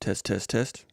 Test, test, test.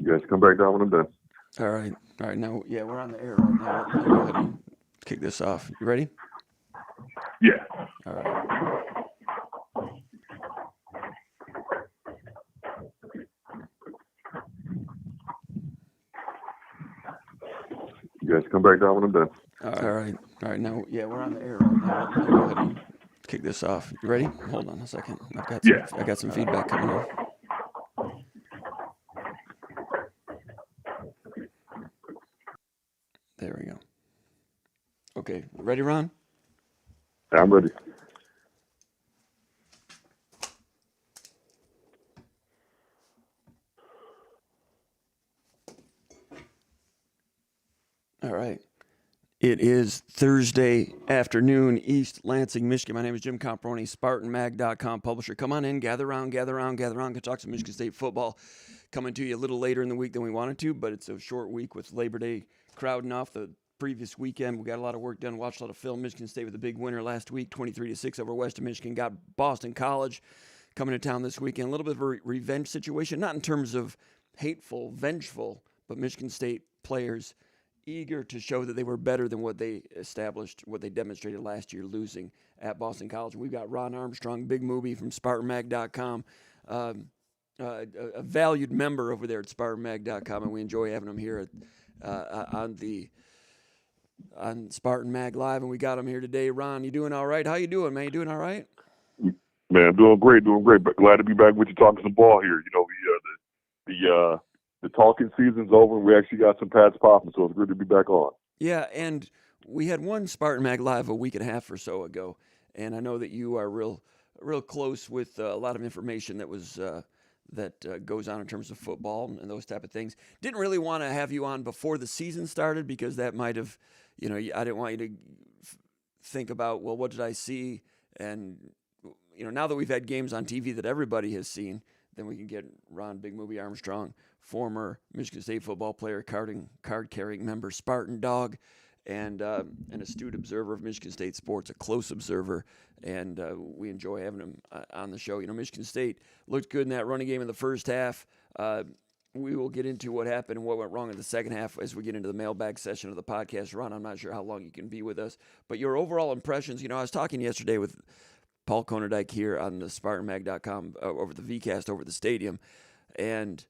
You guys come back down when I'm done. All right. All right. Now, yeah, we're on the air right now. Let me go ahead and kick this off. You ready? Yeah. All right. You guys come back down when I'm done. All right. Now, yeah, we're on the air right now. Let me go ahead and kick this off. You ready? Hold on a second. Yeah. I got some feedback coming in. There we go. Okay, ready, Ron? I'm ready. All right. It is Thursday afternoon, East Lansing, Michigan. My name is Jim Comparoni, SpartanMag.com publisher. Come on in, gather around. Go talk some Michigan State football. Coming to you a little later in the week than we wanted to, but it's a short week with Labor Day crowding off the previous weekend. We got a lot of work done, watched a lot of film. Michigan State with a big winner last week, 23-6 over Western Michigan. Got Boston College coming to town this weekend. A little bit of a revenge situation, not in terms of hateful, vengeful, but Michigan State players eager to show that they were better than what they established, what they demonstrated last year, losing at Boston College. We've got Ron Armstrong, big Moobie from SpartanMag.com, a valued member over there at SpartanMag.com, and we enjoy having him here on Spartan Mag Live, and we got him here today. Ron, you doing all right? How you doing, man? You doing all right? Man, doing great. But glad to be back with you talking some ball here. You know, the talking season's over, and we actually got some pads popping, so it's good to be back on. Yeah, and we had one Spartan Mag Live a week and a half or so ago, and I know that you are real close with a lot of information that was that goes on in terms of football and those type of things. Didn't really want to have you on before the season started because that might have, I didn't want you to think about, well, what did I see? And, now that we've had games on TV that everybody has seen, then we can get Ron Big Movie Armstrong, former Michigan State football player, card-carrying member, Spartan Dog, and an astute observer of Michigan State sports, a close observer, and we enjoy having him on the show. Michigan State looked good in that running game in the first half. We will get into what happened and what went wrong in the second half as we get into the mailbag session of the podcast. Ron, I'm not sure how long you can be with us, but your overall impressions, I was talking yesterday with Paul Konerdijk here on the SpartanMag.com over the VCast over the stadium, and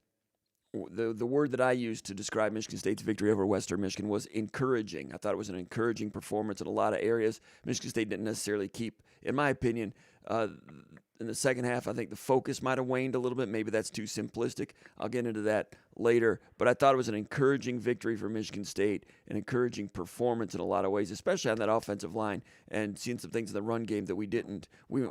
the word that I used to describe Michigan State's victory over Western Michigan was encouraging. I thought it was an encouraging performance in a lot of areas. Michigan State didn't necessarily keep, in my opinion, in the second half, I think the focus might have waned a little bit. Maybe that's too simplistic. I'll get into that later. But I thought it was an encouraging victory for Michigan State, an encouraging performance in a lot of ways, especially on that offensive line, and seeing some things in the run game that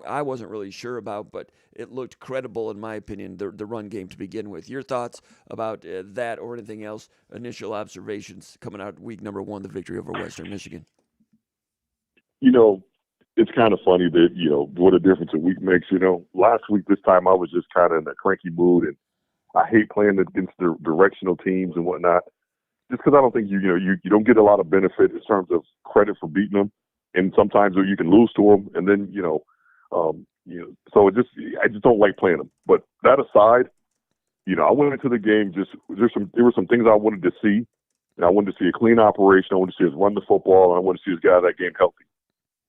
I wasn't really sure about, but it looked credible, in my opinion, the run game to begin with. Your thoughts about that or anything else, initial observations coming out week number one, the victory over Western Michigan? It's kind of funny that, what a difference a week makes. Last week, this time, I was just kind of in a cranky mood, and I hate playing against the directional teams and whatnot, just because I don't think you don't get a lot of benefit in terms of credit for beating them, and sometimes you can lose to them, and then, so I just don't like playing them. But that aside, I went into the game there were some things I wanted to see, and I wanted to see a clean operation. I wanted to see us run the football, and I wanted to see us get out of that game healthy.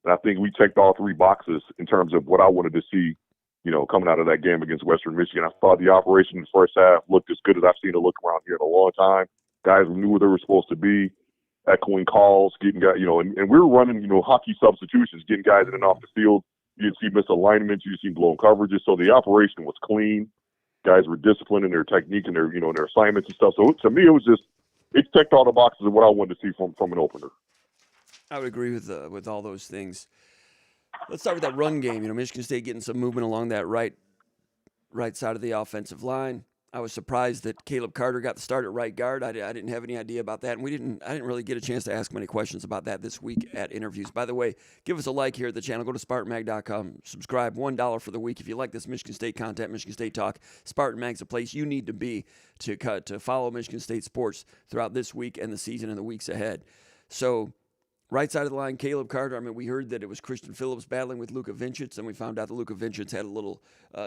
And I think we checked all three boxes in terms of what I wanted to see, coming out of that game against Western Michigan. I thought the operation in the first half looked as good as I've seen it look around here in a long time. Guys knew where they were supposed to be, echoing calls, getting guys, and we were running, hockey substitutions, getting guys in and off the field. You didn't see misalignments, you didn't see blown coverages. So the operation was clean. Guys were disciplined in their technique and their, their assignments and stuff. So to me, it checked all the boxes of what I wanted to see from an opener. I would agree with all those things. Let's start with that run game. Michigan State getting some movement along that right side of the offensive line. I was surprised that Caleb Carter got the start at right guard. I didn't have any idea about that, and I didn't really get a chance to ask many questions about that this week at interviews. By the way, give us a like here at the channel. Go to SpartanMag.com. Subscribe, $1 for the week. If you like this Michigan State content, Michigan State talk, Spartan Mag's a place you need to be to follow Michigan State sports throughout this week and the season and the weeks ahead. So, right side of the line, Caleb Carter. We heard that it was Christian Phillips battling with Luka Vincic, and we found out that Luka Vincic had a little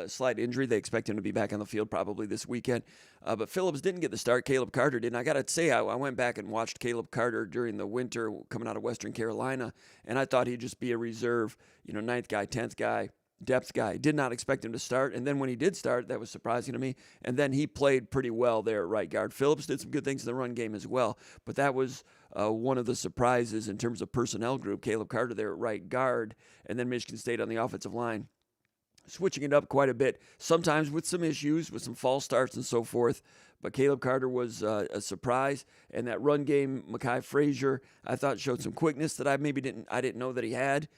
slight injury. They expect him to be back on the field probably this weekend. But Phillips didn't get the start. Caleb Carter did. And I got to say, I went back and watched Caleb Carter during the winter coming out of Western Carolina, and I thought he'd just be a reserve, ninth guy, 10th guy depth guy. Did not expect him to start. And then when he did start, that was surprising to me. And then he played pretty well there at right guard. Phillips did some good things in the run game as well. But that was one of the surprises in terms of personnel group. Caleb Carter there at right guard. And then Michigan State on the offensive line, switching it up quite a bit, sometimes with some issues, with some false starts and so forth. But Caleb Carter was a surprise. And that run game, Mekhi Frazier, I thought showed some quickness that I didn't know that he had.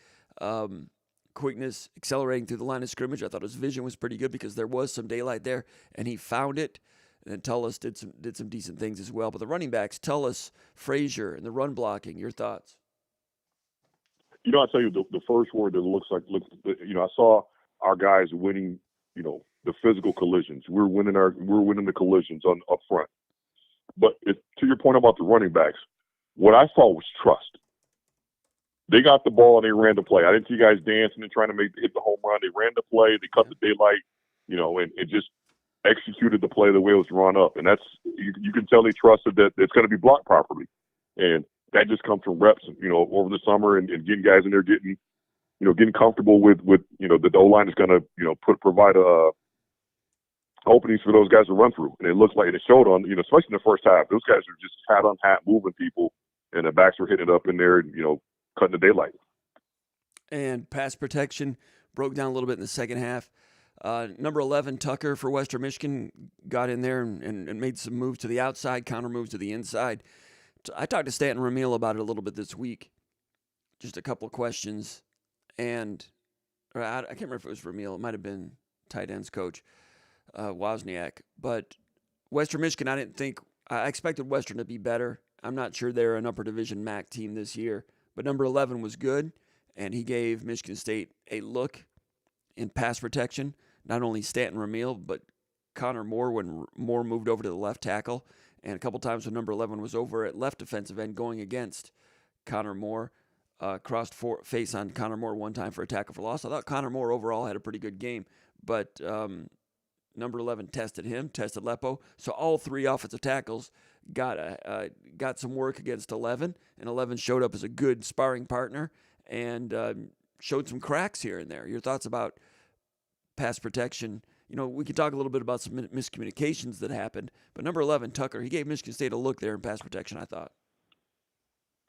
Quickness, accelerating through the line of scrimmage. I thought his vision was pretty good because there was some daylight there, and he found it. And then Tullis did some decent things as well. But the running backs, Tullis, Frazier, and the run blocking, your thoughts? I'll tell you the first word that I saw our guys winning, the physical collisions. We're winning the collisions up front. But to your point about the running backs, what I saw was trust. They got the ball and they ran the play. I didn't see guys dancing and trying to hit the home run. They ran the play. They cut the daylight, and just executed the play the way it was run up. And that's you can tell they trusted that it's going to be blocked properly. And that just comes from reps, over the summer and getting guys in there getting comfortable with the O-line is going to provide openings for those guys to run through. And it looks like it showed on especially in the first half. Those guys are just hat on hat moving people, and the backs were hitting it up in there and cutting the daylight. And pass protection broke down a little bit in the second half. Number 11, Tucker for Western Michigan, got in there and made some moves to the outside, counter moves to the inside. I talked to Stanton Ramil about it a little bit this week. Just a couple of questions. And I can't remember if it was Ramil. It might have been tight ends coach, Wozniak. But Western Michigan, I expected Western to be better. I'm not sure they're an upper division MAC team this year. But number 11 was good, and he gave Michigan State a look in pass protection. Not only Stanton Ramil, but Connor Moore when Moore moved over to the left tackle. And a couple times when number 11 was over at left defensive end going against Connor Moore. Crossed face on Connor Moore one time for a tackle for loss. I thought Connor Moore overall had a pretty good game. But number 11 tested him, tested Lepo. So all three offensive tackles got some work against 11, and 11 showed up as a good sparring partner and showed some cracks here and there. Your thoughts about pass protection? We could talk a little bit about some miscommunications that happened, but number 11, Tucker, he gave Michigan State a look there in pass protection, I thought.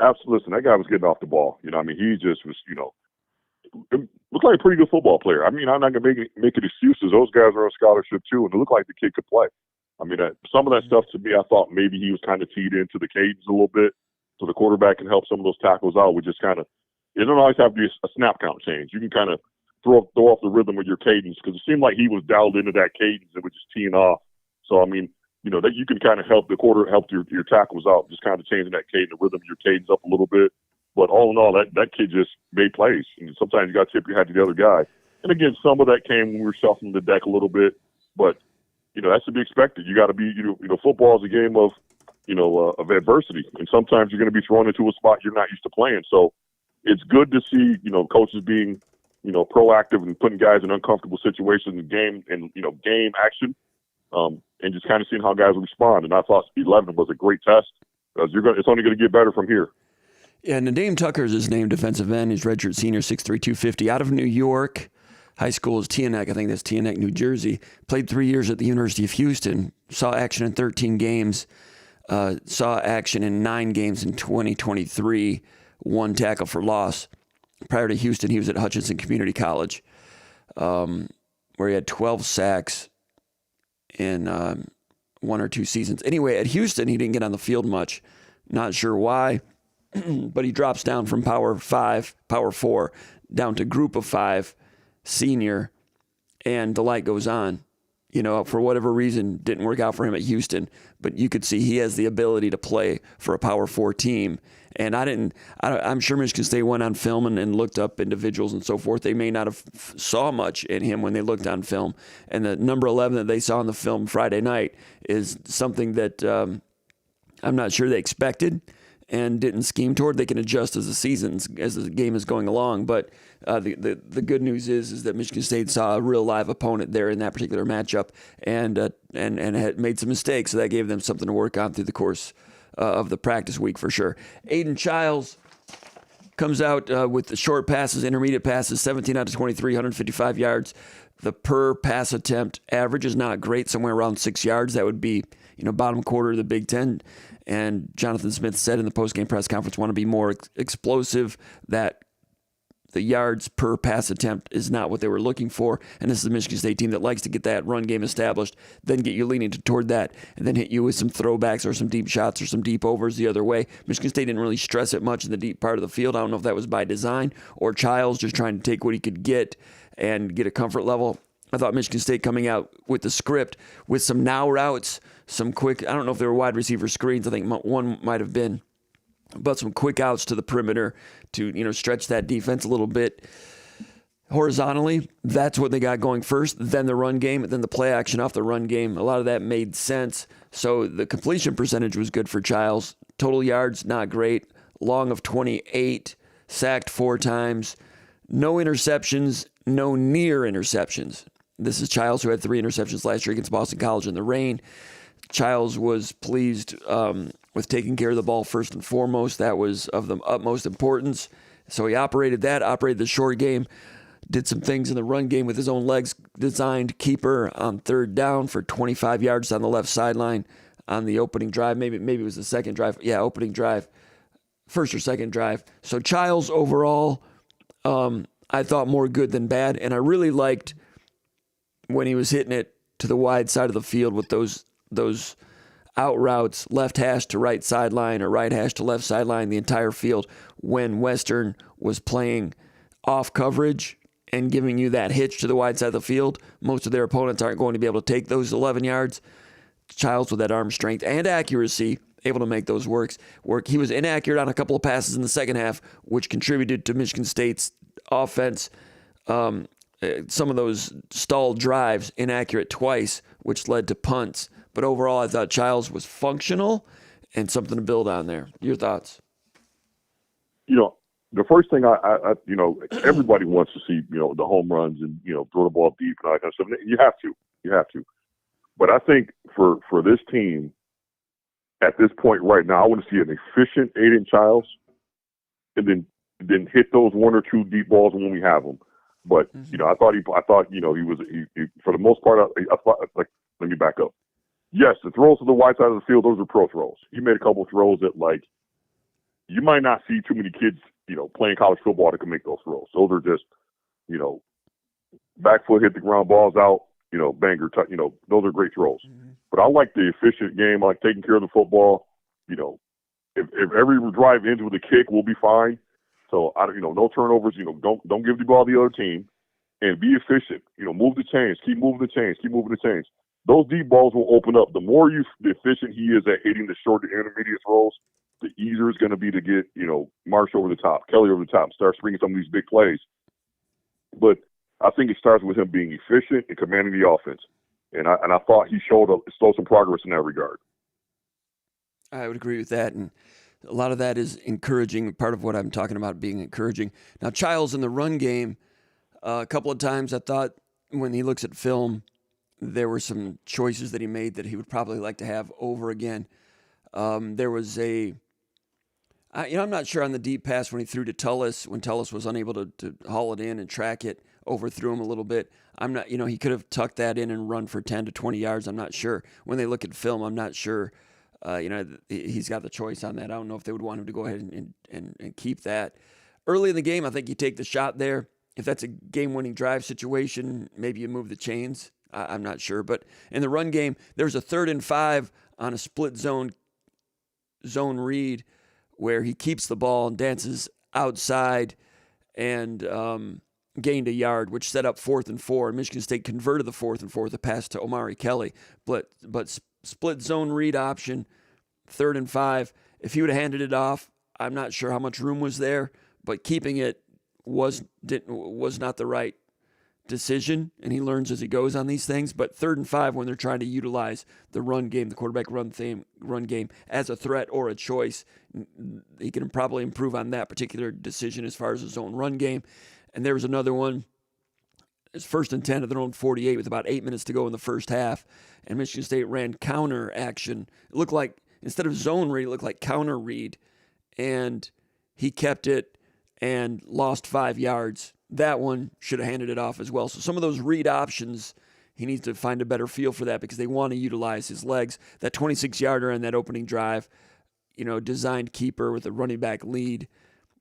Absolutely. Listen, that guy was getting off the ball. He just was, it looked like a pretty good football player. I'm not going to make it excuses. Those guys are on scholarship too, and it looked like the kid could play. Some of that stuff to me, I thought maybe he was kind of teed into the cadence a little bit so the quarterback can help some of those tackles out. We just kind of, it don't always have to be a snap count change. You can kind of throw off the rhythm of your cadence because it seemed like he was dialed into that cadence and was just teeing off. So, that you can kind of help your tackles out, just kind of changing that cadence, the rhythm of your cadence up a little bit. But all in all, that kid just made plays. And sometimes you got to tip your hat to the other guy. And again, some of that came when we were shuffling the deck a little bit. But that's to be expected. You got to be, football is a game of, of adversity. And sometimes you're going to be thrown into a spot you're not used to playing. So it's good to see, coaches being, proactive and putting guys in uncomfortable situations in game action, and just kind of seeing how guys respond. And I thought 11 was a great test because it's only going to get better from here. Yeah, Nadeem Tucker is his name, defensive end. He's redshirt senior, 6'3", 250, out of New York. High school is Teaneck. I think that's Teaneck, New Jersey. Played 3 years at the University of Houston. Saw action in 13 games. Saw action in 9 games in 2023. 1 tackle for loss. Prior to Houston, he was at Hutchinson Community College, where he had 12 sacks in 1 or 2 seasons. Anyway, at Houston, he didn't get on the field much. Not sure why, but he drops down from Power 4, down to Group of 5, senior, and the light goes on. For whatever reason, didn't work out for him at Houston, but you could see he has the ability to play for a Power 4 team. And I'm sure Michigan State went on film and looked up individuals and so forth. They may not have saw much in him when they looked on film. And the number 11 that they saw in the film Friday night is something that I'm not sure they expected and didn't scheme toward. They can adjust as the game is going along. But the good news is that Michigan State saw a real live opponent there in that particular matchup and had made some mistakes. So that gave them something to work on through the course of the practice week for sure. Aiden Childs, comes out with the short passes, intermediate passes, 17 out of 23, 155 yards. The per pass attempt average is not great, somewhere around 6 yards. That would be, bottom quarter of the Big Ten. And Jonathan Smith said in the postgame press conference, want to be more explosive, that the yards per pass attempt is not what they were looking for. And this is a Michigan State team that likes to get that run game established, then get you leaning toward that, and then hit you with some throwbacks or some deep shots or some deep overs the other way. Michigan State didn't really stress it much in the deep part of the field. I don't know if that was by design or Childs just trying to take what he could get and get a comfort level. I thought Michigan State coming out with the script with some now routes, some quick, I don't know if they were wide receiver screens. I think one might have been, but some quick outs to the perimeter to, stretch that defense a little bit horizontally. That's what they got going first. Then the run game, and then the play action off the run game. A lot of that made sense. So the completion percentage was good for Childs. Total yards, not great. Long of 28, sacked 4 times. No interceptions, no near interceptions. This is Childs, who had 3 interceptions last year against Boston College in the rain. Childs was pleased with taking care of the ball first and foremost. That was of the utmost importance. So he operated the short game, did some things in the run game with his own legs, designed keeper on 3rd down for 25 yards on the left sideline on the opening drive. Maybe it was the second drive. Yeah, opening drive, first or second drive. So Childs overall, I thought more good than bad, and I really liked when he was hitting it to the wide side of the field with those out routes, left hash to right sideline or right hash to left sideline, the entire field, when Western was playing off coverage and giving you that hitch to the wide side of the field. Most of their opponents aren't going to be able to take those 11 yards. Childs with that arm strength and accuracy, able to make those work. He was inaccurate on a couple of passes in the second half, which contributed to Michigan State's offense. Some of those stalled drives, inaccurate twice, which led to punts. But overall, I thought Childs was functional and something to build on there. Your thoughts? The first thing I everybody wants to see, the home runs and, throw the ball deep and all that kind of stuff. You have to. But I think for this team at this point right now, I want to see an efficient Aiden Childs and then hit those 1 or 2 deep balls when we have them. But, I thought he was, for the most part, I thought, let me back up. Yes, the throws to the wide side of the field, those are pro throws. He made a couple of throws that, you might not see too many kids, playing college football that can make those throws. Those are just, back foot, hit the ground, balls out, banger, those are great throws. Mm-hmm. But I like the efficient game. I like taking care of the football. If every drive ends with a kick, we'll be fine. So, no turnovers, don't give the ball to the other team and be efficient. Move the chains, keep moving the chains. Those deep balls will open up. The more efficient he is at hitting the short and intermediate throws, the easier it's going to be to get, Marsh over the top, Kelly over the top, start springing some of these big plays. But I think it starts with him being efficient and commanding the offense. And I thought he showed some progress in that regard. I would agree with that. And a lot of that is encouraging, part of what I'm talking about being encouraging. Now, Childs in the run game, a couple of times I thought when he looks at film, there were some choices that he made that he would probably like to have over again. There was I'm not sure on the deep pass when he threw to Tullis, when Tullis was unable to haul it in and track it, overthrew him a little bit. I'm not, he could have tucked that in and run for 10 to 20 yards. I'm not sure. When they look at film, I'm not sure. He's got the choice on that. I don't know if they would want him to go ahead and keep that. Early in the game, I think you take the shot there. If that's a game-winning drive situation, maybe you move the chains. I'm not sure. But in the run game, there's a 3rd and 5 on a split zone read where he keeps the ball and dances outside and gained a yard, which set up 4th and 4. And Michigan State converted the 4th and 4 with a pass to Omari Kelly. But split zone read option, 3rd and 5. If he would have handed it off, I'm not sure how much room was there, but keeping it was not the right decision, and he learns as he goes on these things. But 3rd and 5, when they're trying to utilize the run game, the quarterback run game as a threat or a choice, he can probably improve on that particular decision as far as his own run game. And there was another one. It's 1st and 10 at their own 48 with about 8 minutes to go in the first half, and Michigan State ran counter action. It looked like, instead of zone read, it looked like counter read, and he kept it and lost 5 yards. That one should have handed it off as well. So some of those read options, he needs to find a better feel for that because they want to utilize his legs. That 26-yarder on that opening drive, designed keeper with a running back lead.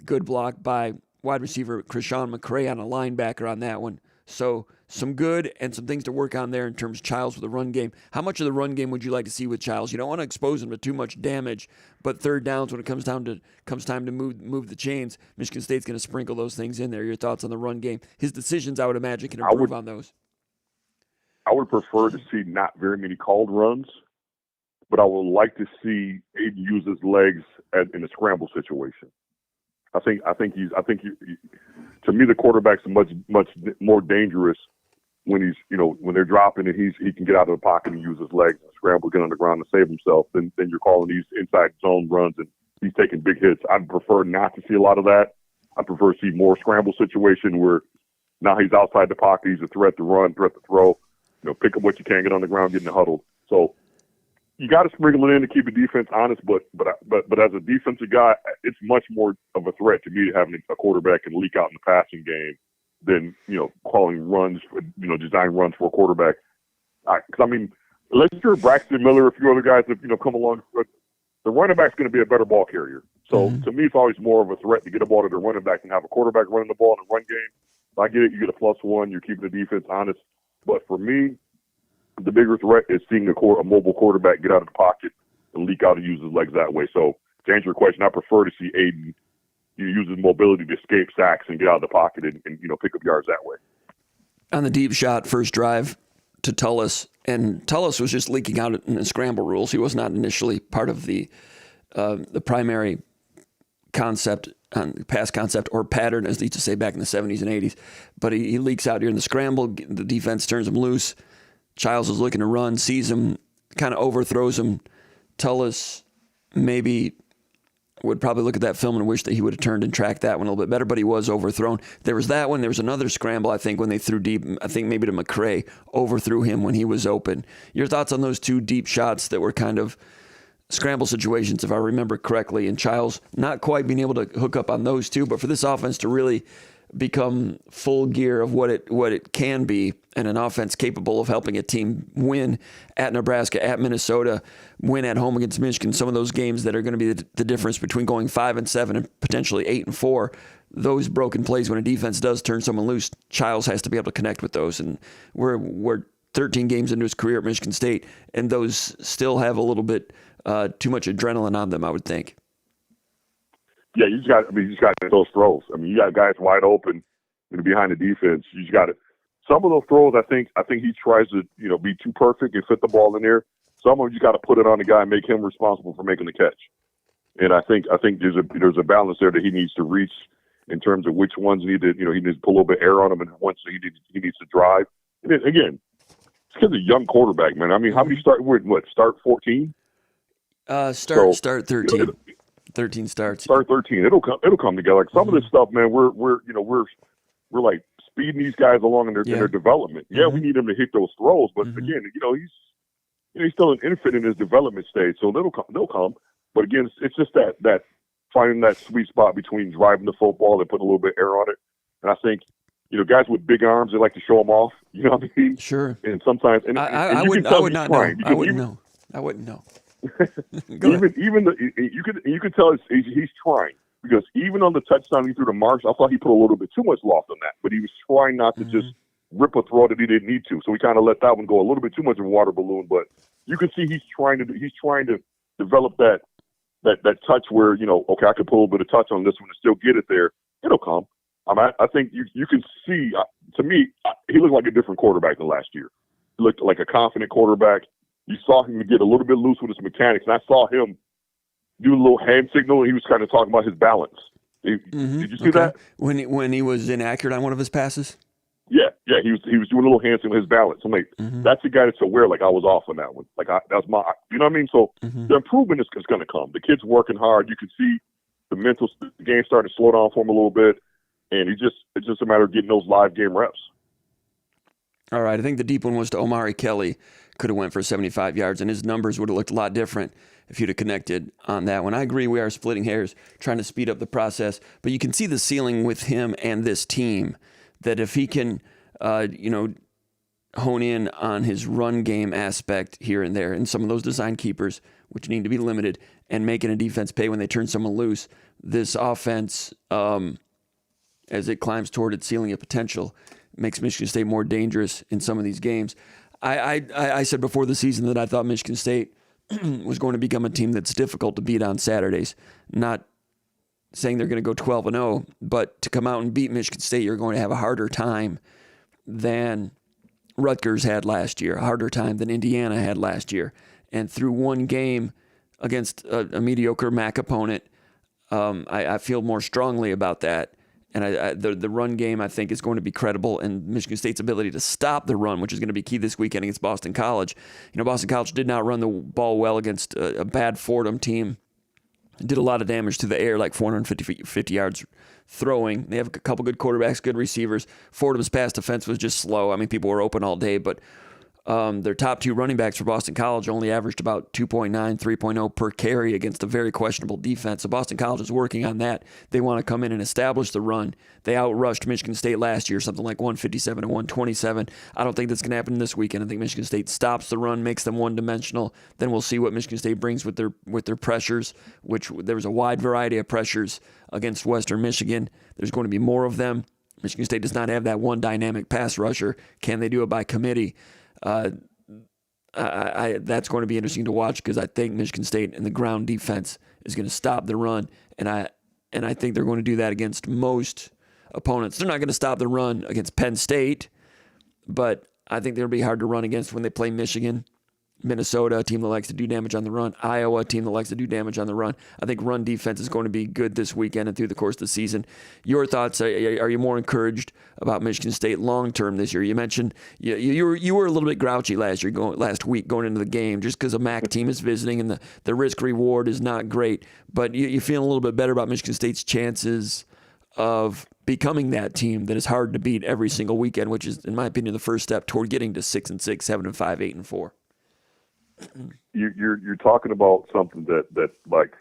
Good block by wide receiver Krishawn McCray on a linebacker on that one. So some good and some things to work on there in terms of Childs with the run game. How much of the run game would you like to see with Childs? You don't want to expose him to too much damage, but third downs when it comes time to move the chains, Michigan State's going to sprinkle those things in there. Your thoughts on the run game? His decisions, I would imagine, can improve on those. I would prefer to see not very many called runs, but I would like to see Aiden use his legs in a scramble situation. I think to me, the quarterback's much more dangerous when when they're dropping and he can get out of the pocket and use his legs and scramble, get on the ground and save himself. Then you're calling these inside zone runs and he's taking big hits. I'd prefer not to see a lot of that. I prefer to see more scramble situation where now he's outside the pocket, he's a threat to run, threat to throw. Pick up what you can, get on the ground, get in the huddle. So you got to sprinkle it in to keep the defense honest, but as a defensive guy, it's much more of a threat to me to having a quarterback can leak out in the passing game than calling runs, design runs for a quarterback. Because unless you're Braxton Miller, a few other guys that come along, but the running back's going to be a better ball carrier. So to me, it's always more of a threat to get a ball to the running back and have a quarterback running the ball in the run game. So I get it, you get a +1, you're keeping the defense honest. But for me, the bigger threat is seeing a mobile quarterback get out of the pocket and leak out and use his legs that way. So to answer your question, I prefer to see Aiden use his mobility to escape sacks and get out of the pocket and pick up yards that way. On the deep shot, first drive to Tullis, and Tullis was just leaking out in the scramble rules. He was not initially part of the primary concept, pass concept or pattern, as they used to say back in the 70s and 80s. But he leaks out here in the scramble. The defense turns him loose. Childs is looking to run, sees him, kind of overthrows him. Tullis maybe would probably look at that film and wish that he would have turned and tracked that one a little bit better, but he was overthrown. There was that one. There was another scramble, I think, when they threw deep, I think maybe to McCray, overthrew him when he was open. Your thoughts on those two deep shots that were kind of scramble situations, if I remember correctly, and Childs not quite being able to hook up on those two, but for this offense to really become full gear of what it can be, and an offense capable of helping a team win at Nebraska, at Minnesota, win at home against Michigan, some of those games that are going to be the difference between going 5-7 and potentially 8-4, those broken plays when a defense does turn someone loose, Childs has to be able to connect with those. And we're 13 games into his career at Michigan State, and those still have a little bit too much adrenaline on them, I would think. Yeah, you just got to hit those throws. You got guys wide open behind the defense. You just got to. Some of those throws, I think he tries to be too perfect and fit the ball in there. Some of them you got to put it on the guy and make him responsible for making the catch. And I think there's a balance there that he needs to reach in terms of which ones he needs to put a little bit of air on them, and once he needs to drive. And then, again, it's because a young quarterback, man. How many start 14? Start 13. 13 starts. Start 13. It'll come together. Like some of this stuff, man. We're like speeding these guys along in their development. Yeah, we need them to hit those throws, but again, he's still an infant in his development stage, so they'll come. But again, it's just that finding that sweet spot between driving the football and putting a little bit of air on it. And I think guys with big arms, they like to show them off. You know what I mean? Sure. And sometimes, I would not know. I wouldn't know. You could tell he's trying, because even on the touchdown he threw to Marsh, I thought he put a little bit too much loft on that, but he was trying not to just rip a throw that he didn't need to. So he kind of let that one go a little bit too much of a water balloon. But you can see he's trying to develop that touch where okay, I could put a little bit of touch on this one and still get it there. It'll come. I think you can see. To me, he looked like a different quarterback than last year. He looked like a confident quarterback. You saw him get a little bit loose with his mechanics, and I saw him do a little hand signal, and he was kind of talking about his balance. Did you see that? When he was inaccurate on one of his passes? Yeah, he was doing a little hand signal with his balance. I'm like, that's the guy that's aware, like I was off on that one. Like that's my, you know what I mean? So the improvement is going to come. The kid's working hard. You can see the game starting to slow down for him a little bit, and it's just a matter of getting those live game reps. All right, I think the deep one was to Omari Kelly. could have went for 75 yards, and his numbers would have looked a lot different if he'd have connected on that one. I agree we are splitting hairs, trying to speed up the process, but you can see the ceiling with him and this team, that if he can, hone in on his run game aspect here and there, and some of those design keepers, which need to be limited, and making a defense pay when they turn someone loose, this offense, as it climbs toward its ceiling of potential, makes Michigan State more dangerous in some of these games. I said before the season that I thought Michigan State was going to become a team that's difficult to beat on Saturdays. Not saying they're going to go 12-0, but to come out and beat Michigan State, you're going to have a harder time than Rutgers had last year, a harder time than Indiana had last year. And through one game against a mediocre MAC opponent, I feel more strongly about that. And the run game, I think, is going to be credible, and Michigan State's ability to stop the run, which is going to be key this weekend against Boston College. Boston College did not run the ball well against a bad Fordham team. Did a lot of damage to the air, like 450 yards throwing. They have a couple good quarterbacks, good receivers. Fordham's pass defense was just slow. I mean, people were open all day, but their top two running backs for Boston College only averaged about 2.9, 3.0 per carry against a very questionable defense. So Boston College is working on that. They want to come in and establish the run. They outrushed Michigan State last year, something like 157 to 127. I don't think that's going to happen this weekend. I think Michigan State stops the run, makes them one-dimensional. Then we'll see what Michigan State brings with their pressures, which there was a wide variety of pressures against Western Michigan. There's going to be more of them. Michigan State does not have that one dynamic pass rusher. Can they do it by committee? That's going to be interesting to watch, because I think Michigan State and the ground defense is going to stop the run, and I think they're going to do that against most opponents. They're not going to stop the run against Penn State, but I think they'll be hard to run against when they play Michigan, Minnesota, a team that likes to do damage on the run, Iowa, a team that likes to do damage on the run. I think run defense is going to be good this weekend and through the course of the season. Your thoughts, are you more encouraged about Michigan State long-term this year? You mentioned you were a little bit grouchy last week going into the game, just because a MAC team is visiting and the risk-reward is not great. But you feel a little bit better about Michigan State's chances of becoming that team that is hard to beat every single weekend, which is, in my opinion, the first step toward getting to 6-6, 7-5, 8-4. You're talking about something that like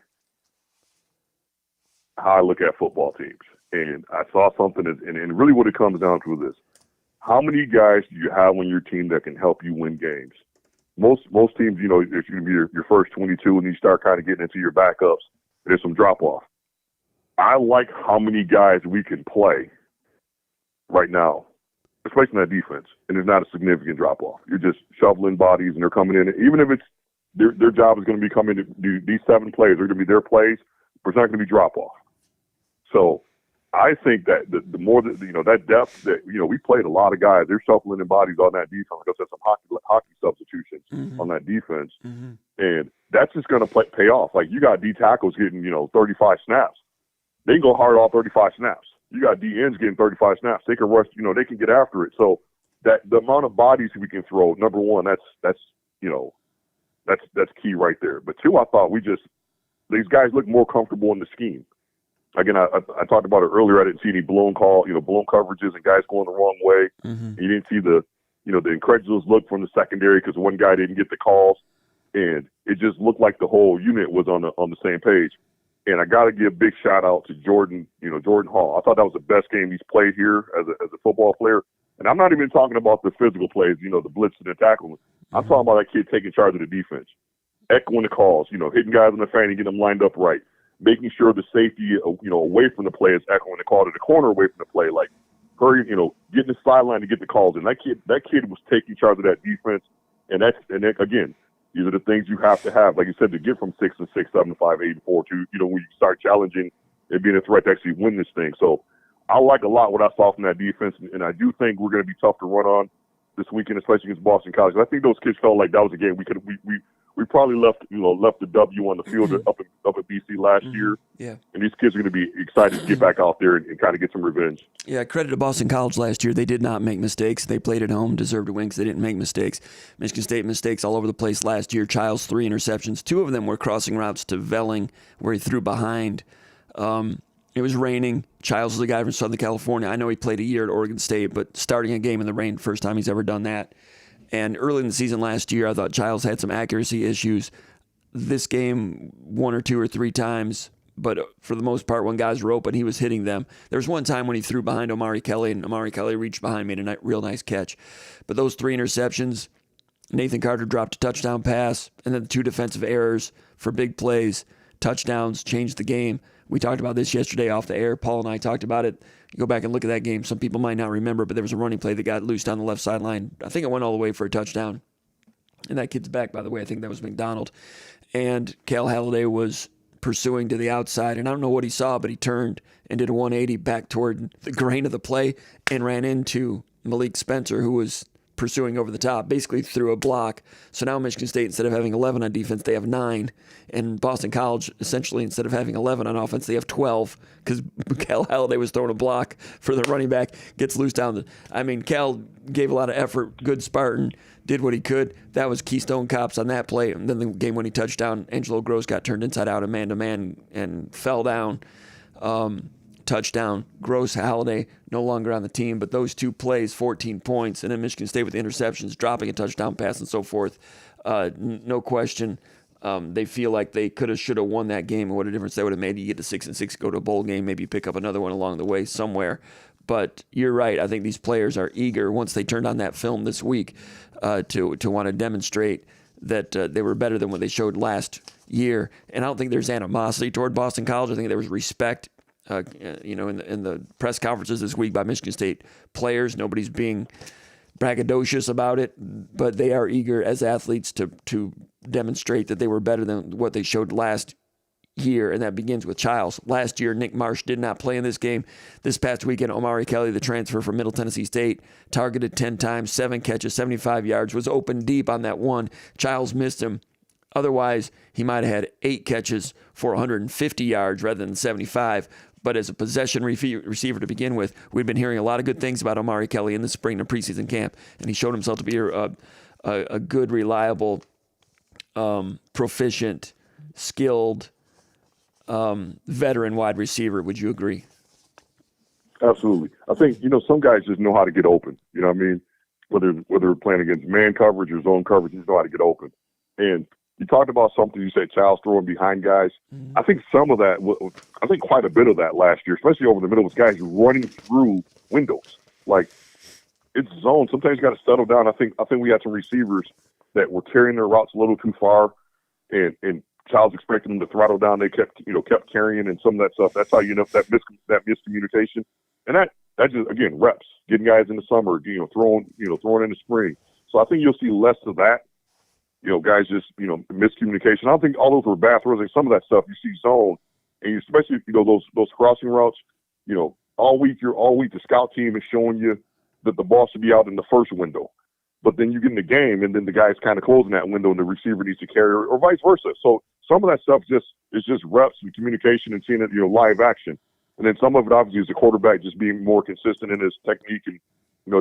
how I look at football teams, and I saw something, and really what it comes down to is this: how many guys do you have on your team that can help you win games? Most teams, if you're going to be your first 22 and you start kind of getting into your backups, there's some drop off. I like how many guys we can play right now, especially in that defense, and there's not a significant drop-off. You're just shoveling bodies, and they're coming in. Even if it's their job is going to be coming to do these 7 plays, they're going to be their plays, but it's not going to be drop-off. So I think that the more that, that depth that, we played a lot of guys, they're shuffling in bodies on that defense. Because there's some hockey substitutions on that defense. Mm-hmm. And that's just going to pay off. Like, you got D tackles getting, 35 snaps. They can go hard all 35 snaps. You got D ends getting 35 snaps. They can rush, they can get after it. So that the amount of bodies we can throw, number one, that's key right there. But two, I thought these guys look more comfortable in the scheme. Again, I talked about it earlier. I didn't see any blown coverages and guys going the wrong way. Mm-hmm. And you didn't see the incredulous look from the secondary because one guy didn't get the calls, and it just looked like the whole unit was on the same page. And I got to give a big shout out to Jordan Hall. I thought that was the best game he's played here as a football player. And I'm not even talking about the physical plays, the blitz and the tackling. I'm talking about that kid taking charge of the defense, echoing the calls, hitting guys in the fanny, getting them lined up right, making sure the safety, away from the play is echoing the call to the corner away from the play, like hurry, getting the sideline to get the calls in. That kid was taking charge of that defense, and again, these are the things you have to have, like you said, to get from 6-6, 7-5, 8-4 to, when you start challenging and being a threat to actually win this thing. So I like a lot what I saw from that defense, and I do think we're going to be tough to run on this weekend, especially against Boston College. I think those kids felt like that was a game we probably left the W on the field up at BC last year. Yeah. And these kids are going to be excited to get back out there and kind of get some revenge. Yeah, credit to Boston College last year. They did not make mistakes. They played at home, deserved to win because they didn't make mistakes. Michigan State mistakes all over the place last year. Childs, 3 interceptions. 2 of them were crossing routes to Velling, where he threw behind. It was raining. Childs is a guy from Southern California. I know he played a year at Oregon State, but starting a game in the rain, first time he's ever done that. And early in the season last year, I thought Childs had some accuracy issues. This game, 1 or 2 or 3 times, but for the most part, when guys were open, he was hitting them. There was one time when he threw behind Omari Kelly, and Omari Kelly reached behind, made a real nice catch. But those 3 interceptions, Nathan Carter dropped a touchdown pass, and then the 2 defensive errors for big plays, touchdowns, changed the game. We talked about this yesterday off the air. Paul and I talked about it. You go back and look at that game. Some people might not remember, but there was a running play that got loose down the left sideline. I think it went all the way for a touchdown. And that kid's back, by the way. I think that was McDonald. And Cal Halliday was pursuing to the outside, and I don't know what he saw, but he turned and did a 180 back toward the grain of the play and ran into Malik Spencer, who was pursuing over the top, basically through a block. So now Michigan State, instead of having 11 on defense, they have 9. And Boston College, essentially, instead of having 11 on offense, they have 12 because Cal Halliday was throwing a block for the running back, gets loose down the. I mean, Cal gave a lot of effort, good Spartan, did what he could. That was Keystone Cops on that play. And then the game-winning touchdown, Angelo Gross got turned inside out and man-to-man and fell down. Touchdown. Gross, Halliday, no longer on the team, but those 2 plays, 14 points, and then Michigan State with the interceptions, dropping a touchdown pass and so forth. No question. They feel like they could have, should have won that game, and what a difference that would have made. You get to 6-6, go to a bowl game, maybe pick up another one along the way somewhere. But you're right. I think these players are eager, once they turned on that film this week, to want to demonstrate that they were better than what they showed last year. And I don't think there's animosity toward Boston College. I think there was respect. In the press conferences this week by Michigan State players, nobody's being braggadocious about it, but they are eager as athletes to demonstrate that they were better than what they showed last year, and that begins with Childs. Last year, Nick Marsh did not play in this game. This past weekend, Omari Kelly, the transfer from Middle Tennessee State, targeted 10 times, 7 catches, 75 yards, was open deep on that one. Childs missed him. Otherwise, he might have had 8 catches for 150 yards rather than 75. But as a possession receiver to begin with, we've been hearing a lot of good things about Omari Kelly in the spring and preseason camp, and he showed himself to be a good, reliable, proficient, skilled veteran wide receiver. Would you agree? Absolutely. I think, some guys just know how to get open. You know what I mean? Whether they're playing against man coverage or zone coverage, you just know how to get open. And you talked about something, you said Childs throwing behind guys. Mm-hmm. I think some of that, I think quite a bit of that last year, especially over the middle, was guys running through windows. Like, it's zone. Sometimes you got to settle down. I think we had some receivers that were carrying their routes a little too far, and Childs expected them to throttle down. They kept carrying, and some of that stuff. That's how you know that miscommunication. And that just, again, reps, getting guys in the summer, throwing in the spring. So I think you'll see less of that. Guys just, miscommunication. I don't think all those were bad throws. Like some of that stuff you see zone, and especially, those crossing routes, all week the scout team is showing you that the ball should be out in the first window. But then you get in the game, and then the guy's kind of closing that window, and the receiver needs to carry, or vice versa. So some of that stuff is just reps and communication and seeing it, live action. And then some of it obviously is the quarterback just being more consistent in his technique and,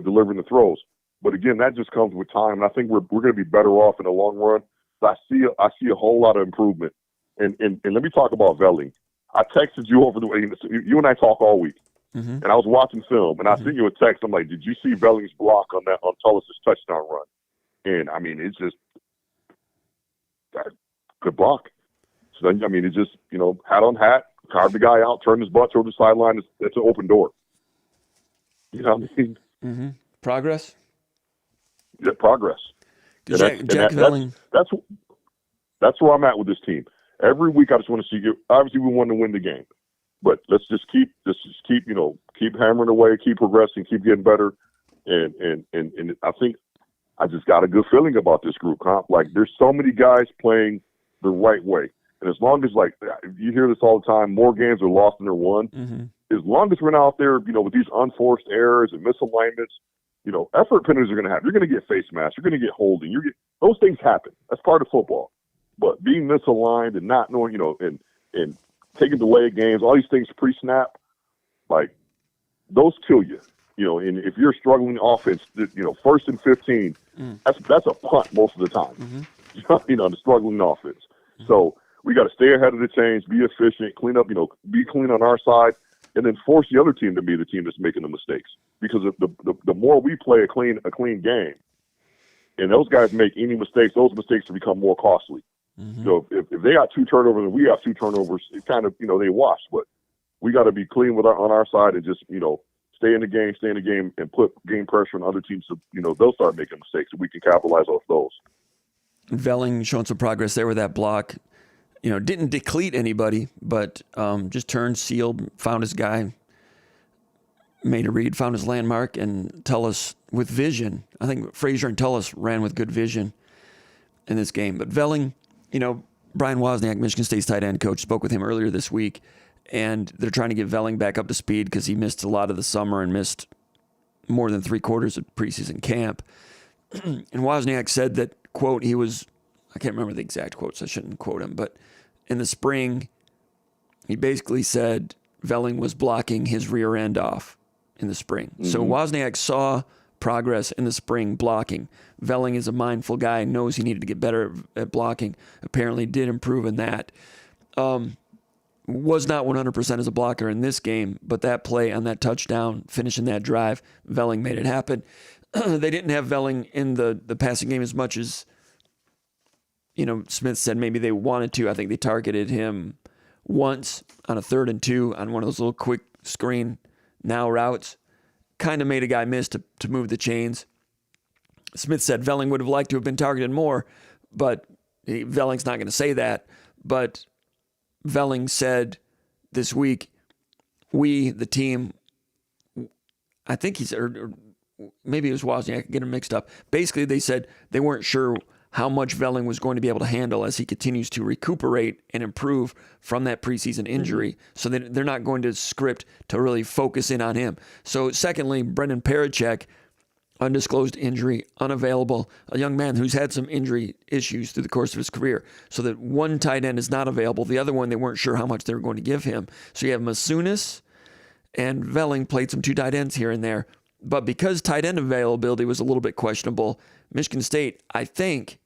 delivering the throws. But again, that just comes with time, and I think we're going to be better off in the long run. But I see a whole lot of improvement. And let me talk about Velling. I texted you over the way. You and I talk all week, mm-hmm. and I was watching film, and I sent you a text. I'm like, "Did you see Velling's block on Tullis's touchdown run?" And I mean, it's just good block. So then, I mean, it just hat on hat, carved the guy out, turned his butt toward the sideline. It's an open door. You know what I mean? Mm-hmm. Progress. Yeah, progress. Jack Velling. That's where I'm at with this team. Every week I just want to see you. Obviously, we want to win the game, but let's just keep hammering away, keep progressing, keep getting better. And I think I just got a good feeling about this group, huh? Like, there's so many guys playing the right way. And as long as, like, you hear this all the time, more games are lost than they're won. Mm-hmm. As long as we're not out there, with these unforced errors and misalignments, effort penalties are going to happen. You're going to get face masks. You're going to get holding. Those things happen. That's part of football. But being misaligned and not knowing, and taking delayed games, all these things pre-snap, like, those kill you. And if you're struggling offense, first and 15, that's a punt most of the time. Mm-hmm. The struggling offense. Mm-hmm. So we got to stay ahead of the chains, be efficient, clean up, be clean on our side, and then force the other team to be the team that's making the mistakes. Because the more we play a clean game, and those guys make any mistakes, those mistakes will become more costly. Mm-hmm. So if they got 2 turnovers and we got 2 turnovers, it kind of, they wash. But we got to be clean on our side and just, stay in the game and put game pressure on other teams so, they'll start making mistakes and we can capitalize off those. Velling showing some progress there with that block. Didn't deplete anybody, but just turned, sealed, found his guy, made a read, found his landmark, and Tullis with vision. I think Frazier and Tullis ran with good vision in this game. But Velling, Brian Wozniak, Michigan State's tight end coach, spoke with him earlier this week, and they're trying to get Velling back up to speed because he missed a lot of the summer and missed more than 3/4 of preseason camp. And Wozniak said that, quote, I can't remember the exact quote, so I shouldn't quote him, but in the spring, he basically said Velling was blocking his rear end off in the spring. Mm-hmm. So Wozniak saw progress in the spring blocking. Velling is a mindful guy, knows he needed to get better at blocking, apparently did improve in that. Was not 100% as a blocker in this game, but that play on that touchdown, finishing that drive, Velling made it happen. They didn't have Velling in the passing game as much as, Smith said maybe they wanted to. I think they targeted him once on a 3rd and 2 on one of those little quick screen now routes. Kind of made a guy miss to move the chains. Smith said Velling would have liked to have been targeted more, but Velling's not going to say that. But Velling said this week, we, the team, I think he said, or maybe it was Wozniak, I could get him mixed up. Basically, they said they weren't sure how much Velling was going to be able to handle as he continues to recuperate and improve from that preseason injury. So they're not going to script to really focus in on him. So secondly, Brendan Parachek, undisclosed injury, unavailable, a young man who's had some injury issues through the course of his career. So that one tight end is not available. The other one, they weren't sure how much they were going to give him. So you have Masunis and Velling played some 2 tight ends here and there. But because tight end availability was a little bit questionable, Michigan State, I think,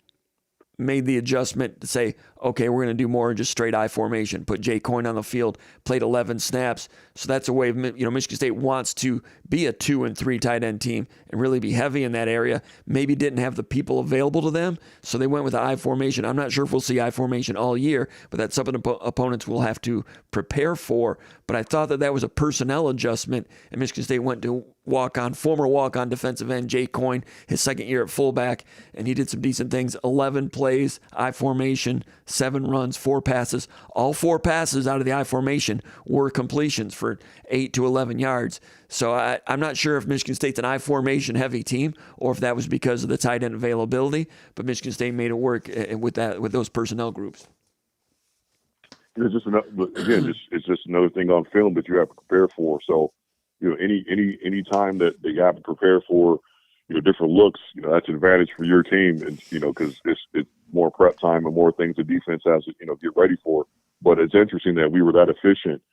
made the adjustment to say, okay, we're going to do more than just straight I formation. Put Jay Coyne on the field, played 11 snaps. So that's a way of, Michigan State wants to be a 2 and 3 tight end team and really be heavy in that area. Maybe didn't have the people available to them, so they went with the I formation. I'm not sure if we'll see I formation all year, but that's something opponents will have to prepare for. But I thought that was a personnel adjustment, and Michigan State went to former walk-on defensive end Jay Coyne, his second year at fullback, and he did some decent things. 11 plays, I formation, 7 runs, 4 passes. All 4 passes out of the I formation were completions for 8 to 11 yards. So I'm not sure if Michigan State's an I formation heavy team or if that was because of the tight end availability, but Michigan State made it work with those personnel groups. It's just it's just another thing on film that you have to prepare for. So, any time that you have to prepare for, different looks, that's an advantage for your team, and because it's more prep time and more things the defense has to get ready for. But it's interesting that we were that efficient,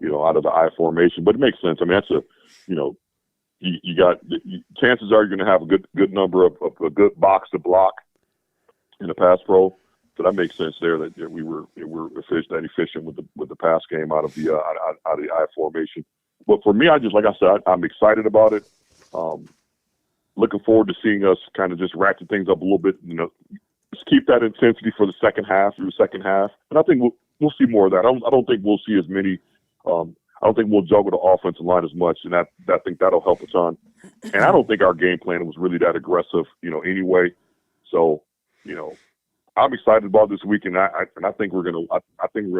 out of the I formation. But it makes sense. I mean, that's you got chances are you're going to have a good number of a good box to block in the pass pro. So that makes sense there that we were efficient with the pass game out of the I formation. But for me, like I said, I'm excited about it. Looking forward to seeing us kind of just ratchet things up a little bit. Just keep that intensity for the second half, and I think we'll see more of that. I don't think we'll see as many. I don't think we'll juggle the offensive line as much, and I think that'll help us on. And I don't think our game plan was really that aggressive, anyway. So, I'm excited about this week, and I think we're gonna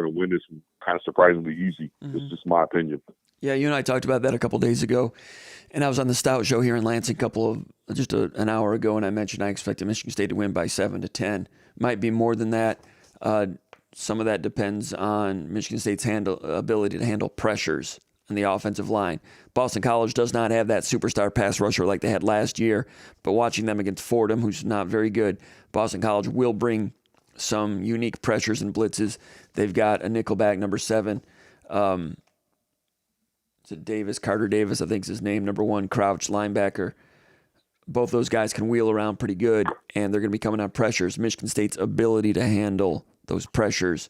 win this kind of surprisingly easy. Mm-hmm. It's just my opinion. Yeah, you and I talked about that a couple of days ago, and I was on the Stout Show here in Lansing an hour ago, and I mentioned I expected Michigan State to win by 7-10. Might be more than that. Some of that depends on Michigan State's ability to handle pressures on the offensive line. Boston College does not have that superstar pass rusher like they had last year, but watching them against Fordham, who's not very good, Boston College will bring some unique pressures and blitzes. They've got a nickelback, number 7. Carter Davis, I think is his name, number 1 crouch linebacker. Both those guys can wheel around pretty good, and they're going to be coming on pressures. Michigan State's ability to handle those pressures,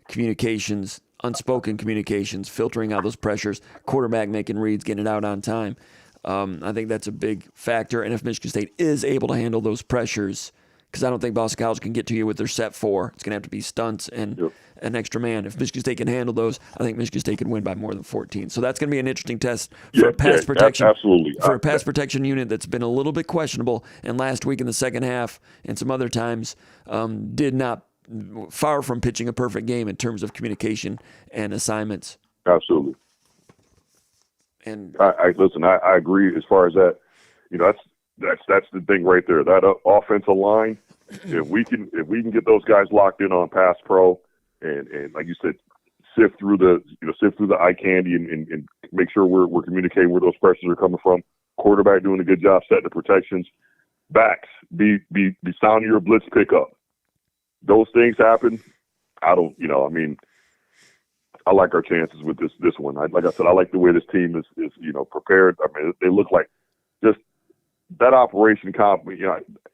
communications, unspoken communications, filtering out those pressures, quarterback making reads, getting it out on time. I think that's a big factor. And if Michigan State is able to handle those pressures, because I don't think Boston College can get to you with their set 4. It's going to have to be stunts and an extra man. If Michigan State can handle those, I think Michigan State can win by more than 14. So that's going to be an interesting test for a pass protection. Absolutely. For a pass protection unit that's been a little bit questionable, and last week in the second half and some other times did not, far from pitching a perfect game in terms of communication and assignments. Absolutely. And listen. I agree as far as that. That's the thing right there. That offensive line. If we can get those guys locked in on pass pro, and like you said, sift through the eye candy and make sure we're communicating where those pressures are coming from. Quarterback doing a good job setting the protections. Backs be sounding your blitz pickup. Those things happen. I like our chances with this one. Like I said, I like the way this team is prepared. I mean, they look like just that operation comp.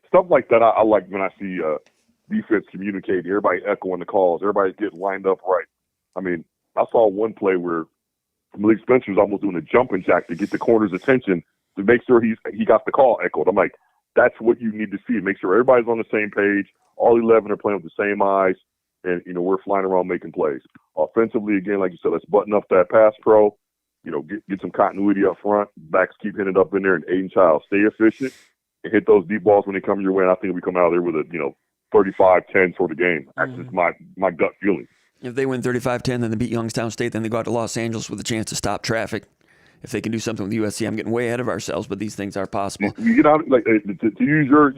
Stuff like that. I like when I see defense communicating, everybody echoing the calls, everybody getting lined up right. I mean, I saw one play where Malik Spencer was almost doing a jumping jack to get the corner's attention to make sure he got the call echoed. I'm like, that's what you need to see. Make sure everybody's on the same page. All 11 are playing with the same eyes, and we're flying around making plays. Offensively, again, like you said, let's button up that pass pro. Get some continuity up front. Backs keep hitting it up in there, and Aiden Child stay efficient and hit those deep balls when they come your way. And I think we come out of there with a 35-10 sort of game. That's just my gut feeling. If they win 35-10, then they beat Youngstown State, then they go out to Los Angeles with a chance to stop traffic. If they can do something with USC, I'm getting way ahead of ourselves, but these things are possible. We get out, like to use your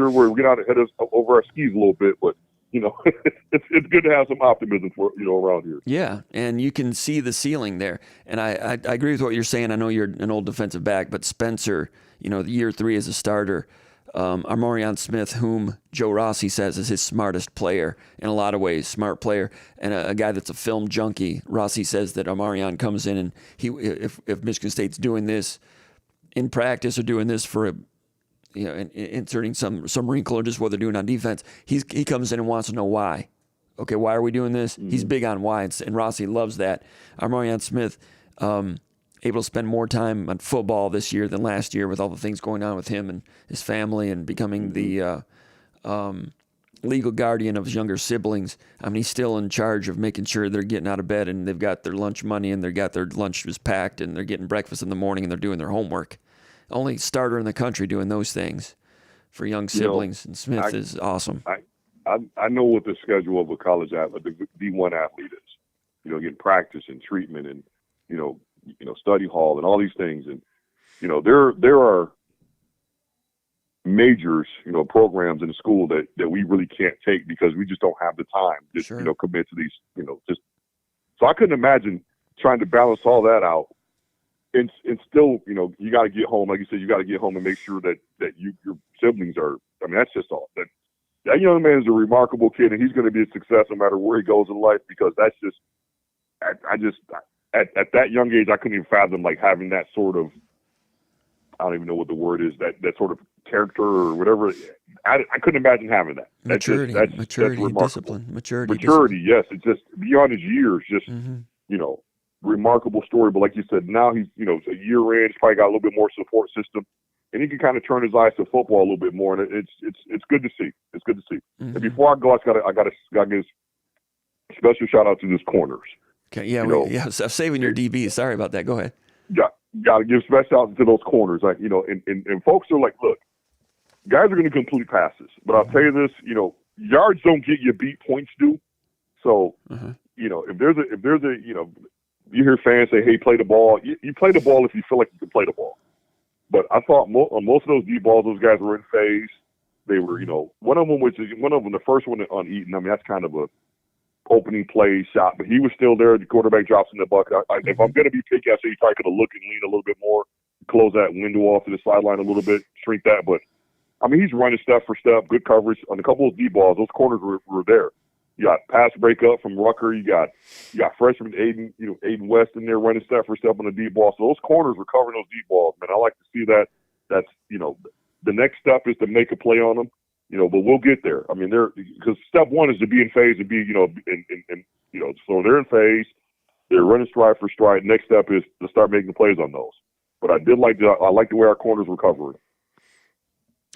word, we get out ahead of over our skis a little bit, but it's good to have some optimism for around here. Yeah, and you can see the ceiling there. And I agree with what you're saying. I know you're an old defensive back, but Spencer, the year 3 as a starter, Armorion Smith, whom Joe Rossi says is his smartest player in a lot of ways, smart player, and a guy that's a film junkie. Rossi says that Armorion comes in and if Michigan State's doing this in practice or doing this for inserting some wrinkle or just what they're doing on defense, he comes in and wants to know why. Okay, why are we doing this? Mm-hmm. He's big on why, and Rossi loves that. Armorion Smith, able to spend more time on football this year than last year with all the things going on with him and his family and becoming the legal guardian of his younger siblings. I mean, he's still in charge of making sure they're getting out of bed and they've got their lunch money and they've got their lunch was packed and they're getting breakfast in the morning and they're doing their homework. Only starter in the country doing those things for young siblings, and Smith is awesome. I know what the schedule of a college athlete, the D1 athlete is. Getting practice and treatment and study hall and all these things, and there are majors, programs in the school that we really can't take because we just don't have the time to commit to these, So I couldn't imagine trying to balance all that out. And still, you got to get home. Like you said, you got to get home and make sure that your siblings are. I mean, that's just all. That young man is a remarkable kid, and he's going to be a success no matter where he goes in life. Because that's just, at that young age, I couldn't even fathom having that sort of. I don't even know what the word is. That sort of character or whatever. I couldn't imagine having that. Maturity, that's discipline, maturity. Discipline. Yes, it's just beyond his years. Just remarkable story, but like you said, now he's a year in. He's probably got a little bit more support system, and he can kind of turn his eyes to football a little bit more. And it's good to see. It's good to see. Mm-hmm. And before I go, I got to give a special shout out to this corners. Okay, yeah, I'm saving your DB. Sorry about that. Go ahead. Got to give special shout out to those corners. And folks are like, look, guys are going to complete passes, but I'll tell you this, yards don't get you beat, points do. So if there's a you hear fans say, hey, play the ball. You play the ball if you feel like you can play the ball. But I thought on most of those deep balls, those guys were in phase. They were, one of them, the first one on Eaton, I mean, that's kind of a opening play shot, but he was still there. The quarterback drops in the bucket. If I'm going to be picky, I say you probably could have looked and leaned a little bit more, close that window off to the sideline a little bit, shrink that. But, I mean, he's running step for step, good coverage. On a couple of deep balls, those corners were there. You got pass breakup from Rucker. You got freshman Aiden West in there running step for step on the deep ball. So those corners were covering those deep balls, man. I like to see that. That's the next step is to make a play on them. But we'll get there. I mean, because step one is to be in phase and be so they're in phase. They're running stride for stride. Next step is to start making plays on those. But I like the way our corners were covering.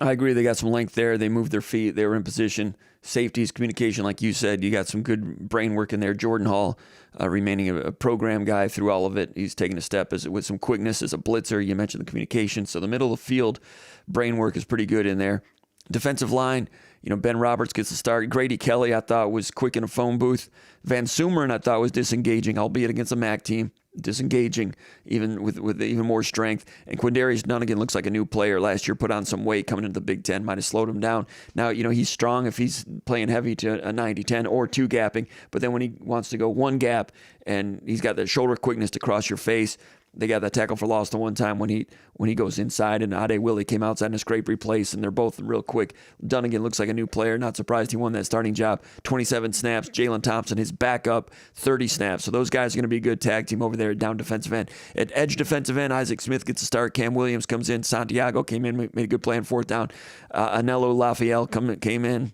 I agree. They got some length there. They moved their feet. They were in position. Safeties, communication, like you said, you got some good brain work in there. Jordan Hall, remaining a program guy through all of it. He's taking a step with some quickness as a blitzer. You mentioned the communication. So the middle of the field brain work is pretty good in there. Defensive line, Ben Roberts gets the start. Grady Kelly, I thought, was quick in a phone booth. Van Sumeren, I thought, was disengaging, albeit against a MAC team. Disengaging, even with even more strength. And Quindarius Dunnigan looks like a new player. Last year put on some weight coming into the Big Ten, might have slowed him down. Now, he's strong if he's playing heavy to a 90-10 or two gapping. But then when he wants to go one gap and he's got the shoulder quickness to cross your face, they got that tackle for loss the one time when he goes inside, and Ade Willie came outside in a scrape replace, and they're both real quick. Dunnigan looks like a new player. Not surprised he won that starting job. 27 snaps. Jalen Thompson, his backup, 30 snaps. So those guys are going to be a good tag team over there at down defensive end. At edge defensive end, Isaac Smith gets a start. Cam Williams comes in. Santiago came in, made a good play on fourth down. Anello Lafayette came in.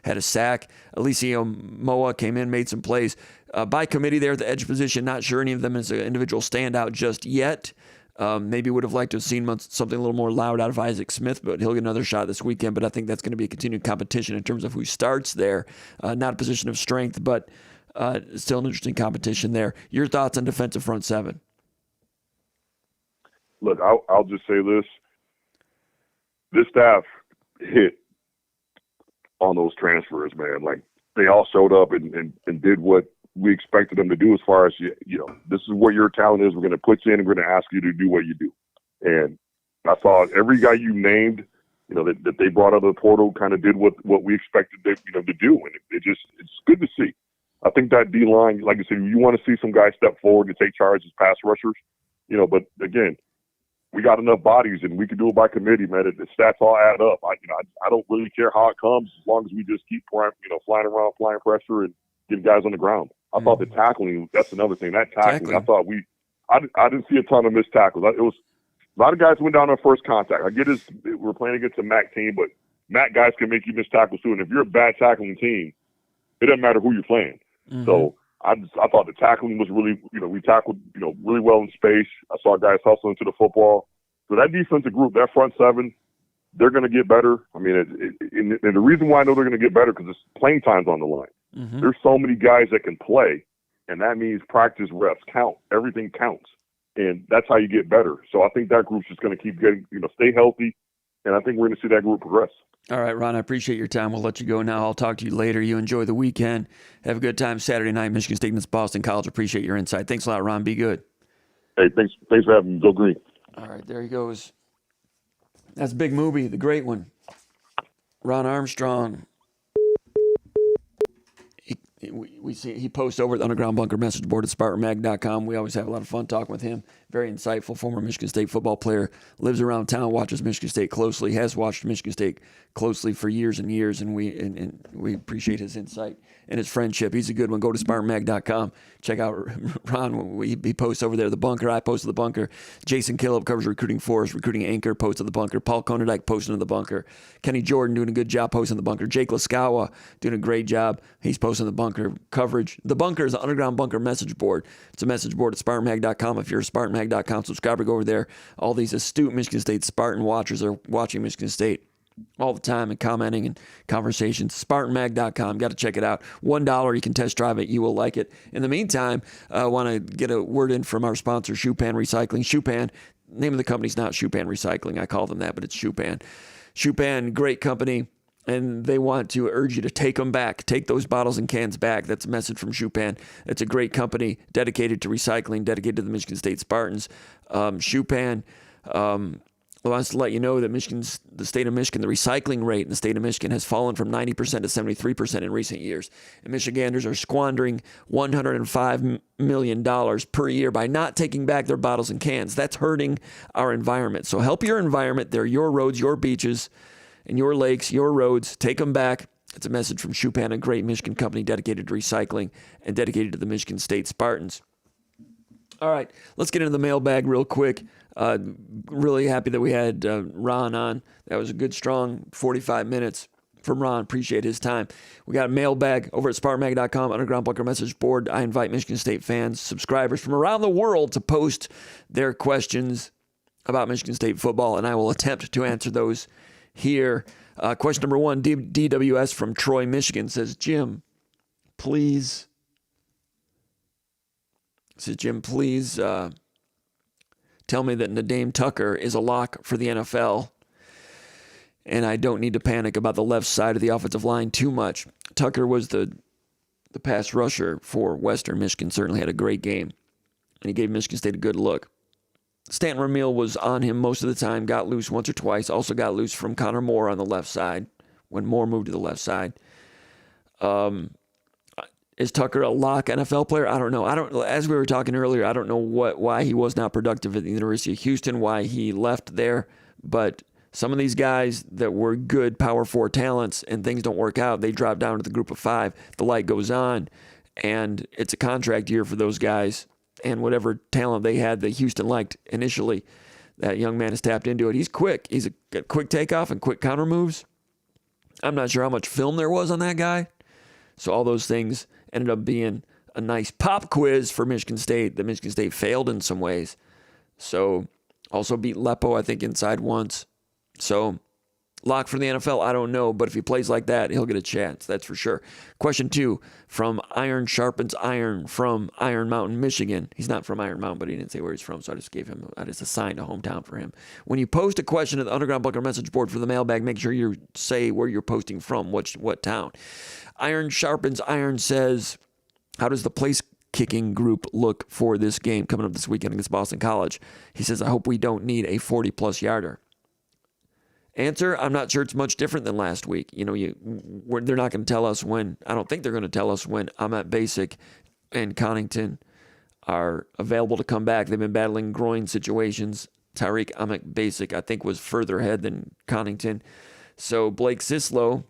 Had a sack. Alicio Moa came in, made some plays. By committee there at the edge position, not sure any of them is an individual standout just yet. Maybe would have liked to have seen something a little more loud out of Isaac Smith, but he'll get another shot this weekend. But I think that's going to be a continued competition in terms of who starts there. Not a position of strength, but still an interesting competition there. Your thoughts on defensive front seven? Look, I'll just say this. This staff hit on those transfers, man. Like, they all showed up and did what we expected them to do as far as, this is what your talent is. We're going to put you in and we're going to ask you to do what you do. And I saw every guy you named, that they brought out of the portal kind of did what we expected them, to do. And it's good to see. I think that D-line, like I said, you want to see some guys step forward and take charge as pass rushers, but again, we got enough bodies and we can do it by committee, man. The stats all add up. I don't really care how it comes as long as we just keep flying around, applying pressure and getting guys on the ground. I thought the tackling, that's another thing. That tackling. I thought I didn't see a ton of missed tackles. It was a lot of guys went down on first contact. I get we're playing against a MAC team, but MAC guys can make you miss tackles too. And if you're a bad tackling team, it doesn't matter who you're playing. Mm-hmm. So I thought the tackling was really, we tackled, really well in space. I saw guys hustling to the football. So that defensive group, that front seven, they're going to get better. I mean, and the reason why I know they're going to get better because it's playing time's on the line. Mm-hmm. There's so many guys that can play, and that means practice reps count. Everything counts, and that's how you get better. So I think that group's just going to keep getting, stay healthy, and I think we're going to see that group progress. All right, Ron, I appreciate your time. We'll let you go now. I'll talk to you later. You enjoy the weekend. Have a good time Saturday night, Michigan State against Boston College. Appreciate your insight. Thanks a lot, Ron. Be good. Hey, thanks for having me. Go Green. All right, there he goes. That's Big Moobie, the great one. Ron Armstrong. We see he posts over at the Underground Bunker message board at SpartanMag.com. We always have a lot of fun talking with him. Very insightful, former Michigan State football player. Lives around town, watches Michigan State closely, has watched Michigan State closely for years and years, and we appreciate his insight and his friendship. He's a good one. Go to SpartanMag.com. Check out Ron. He posts over there. The Bunker. I post to the Bunker. Jason Killip covers recruiting for us. Recruiting anchor posts to the Bunker. Paul Konadike posting to the Bunker. Kenny Jordan doing a good job posting to the Bunker. Jake Laskawa doing a great job. He's posting the Bunker coverage. The Bunker is the Underground Bunker message board. It's a message board at SpartanMag.com. If you're a SpartanMag.com subscriber, go over there. All these astute Michigan State Spartan watchers are watching Michigan State all the time and commenting and conversations. SpartanMag.com. Got to check it out. $1. You can test drive it. You will like it. In the meantime, I want to get a word in from our sponsor, Shoepan Recycling. Shoepan, name of the company's not Shoepan Recycling. I call them that, but it's Shoepan. Shoepan, great company. And they want to urge you to take them back. Take those bottles and cans back. That's a message from Shoepan. It's a great company dedicated to recycling, dedicated to the Michigan State Spartans. Shoepan wants to let you know that the state of Michigan, the recycling rate in the state of Michigan has fallen from 90% to 73% in recent years. And Michiganders are squandering $105 million per year by not taking back their bottles and cans. That's hurting our environment. So help your environment. They're your roads, your beaches, and your lakes, your roads. Take them back. It's a message from Shoepan, a great Michigan company dedicated to recycling and dedicated to the Michigan State Spartans. All right, let's get into the mailbag real quick. Really happy that we had Ron on. That was a good, strong 45 minutes from Ron. Appreciate his time. We got a mailbag over at SpartanMag.com, Underground Bunker message board. I invite Michigan State fans, subscribers from around the world to post their questions about Michigan State football, and I will attempt to answer those here. Question number one, DWS from Troy, Michigan says, Jim, please tell me that Nadine Tucker is a lock for the NFL, and I don't need to panic about the left side of the offensive line too much. Tucker was the pass rusher for Western Michigan, certainly had a great game, and he gave Michigan State a good look. Stanton Ramil was on him most of the time, got loose once or twice, also got loose from Connor Moore on the left side when Moore moved to the left side. Is Tucker a lock NFL player? I don't know. As we were talking earlier, I don't know why he was not productive at the University of Houston, why he left there, but some of these guys that were good Power 4 talents and things don't work out, they drop down to the group of 5. The light goes on, and it's a contract year for those guys. And whatever talent they had that Houston liked initially, that young man has tapped into it. He's quick. He's a quick takeoff and quick counter moves. I'm not sure how much film there was on that guy. So all those things ended up being a nice pop quiz for Michigan State that Michigan State failed in some ways. So also beat Lepo, I think, inside once. So lock for the NFL, I don't know, but if he plays like that, he'll get a chance, that's for sure. Question 2 from Iron Sharpens Iron from Iron Mountain, Michigan. He's not from Iron Mountain, but he didn't say where he's from, so I just assigned a hometown for him. When you post a question at the Underground Bunker message board for the mailbag, make sure you say where you're posting from, what town. Iron Sharpens Iron says, how does the place kicking group look for this game coming up this weekend against Boston College? He says, I hope we don't need a 40-plus yarder. Answer, I'm not sure it's much different than last week. They're not going to tell us when, I don't think they're going to tell us when Ahmet Basic and Connington are available to come back. They've been battling groin situations. Tyreek Ahmet Basic, I think, was further ahead than Connington. So Blake Sislow,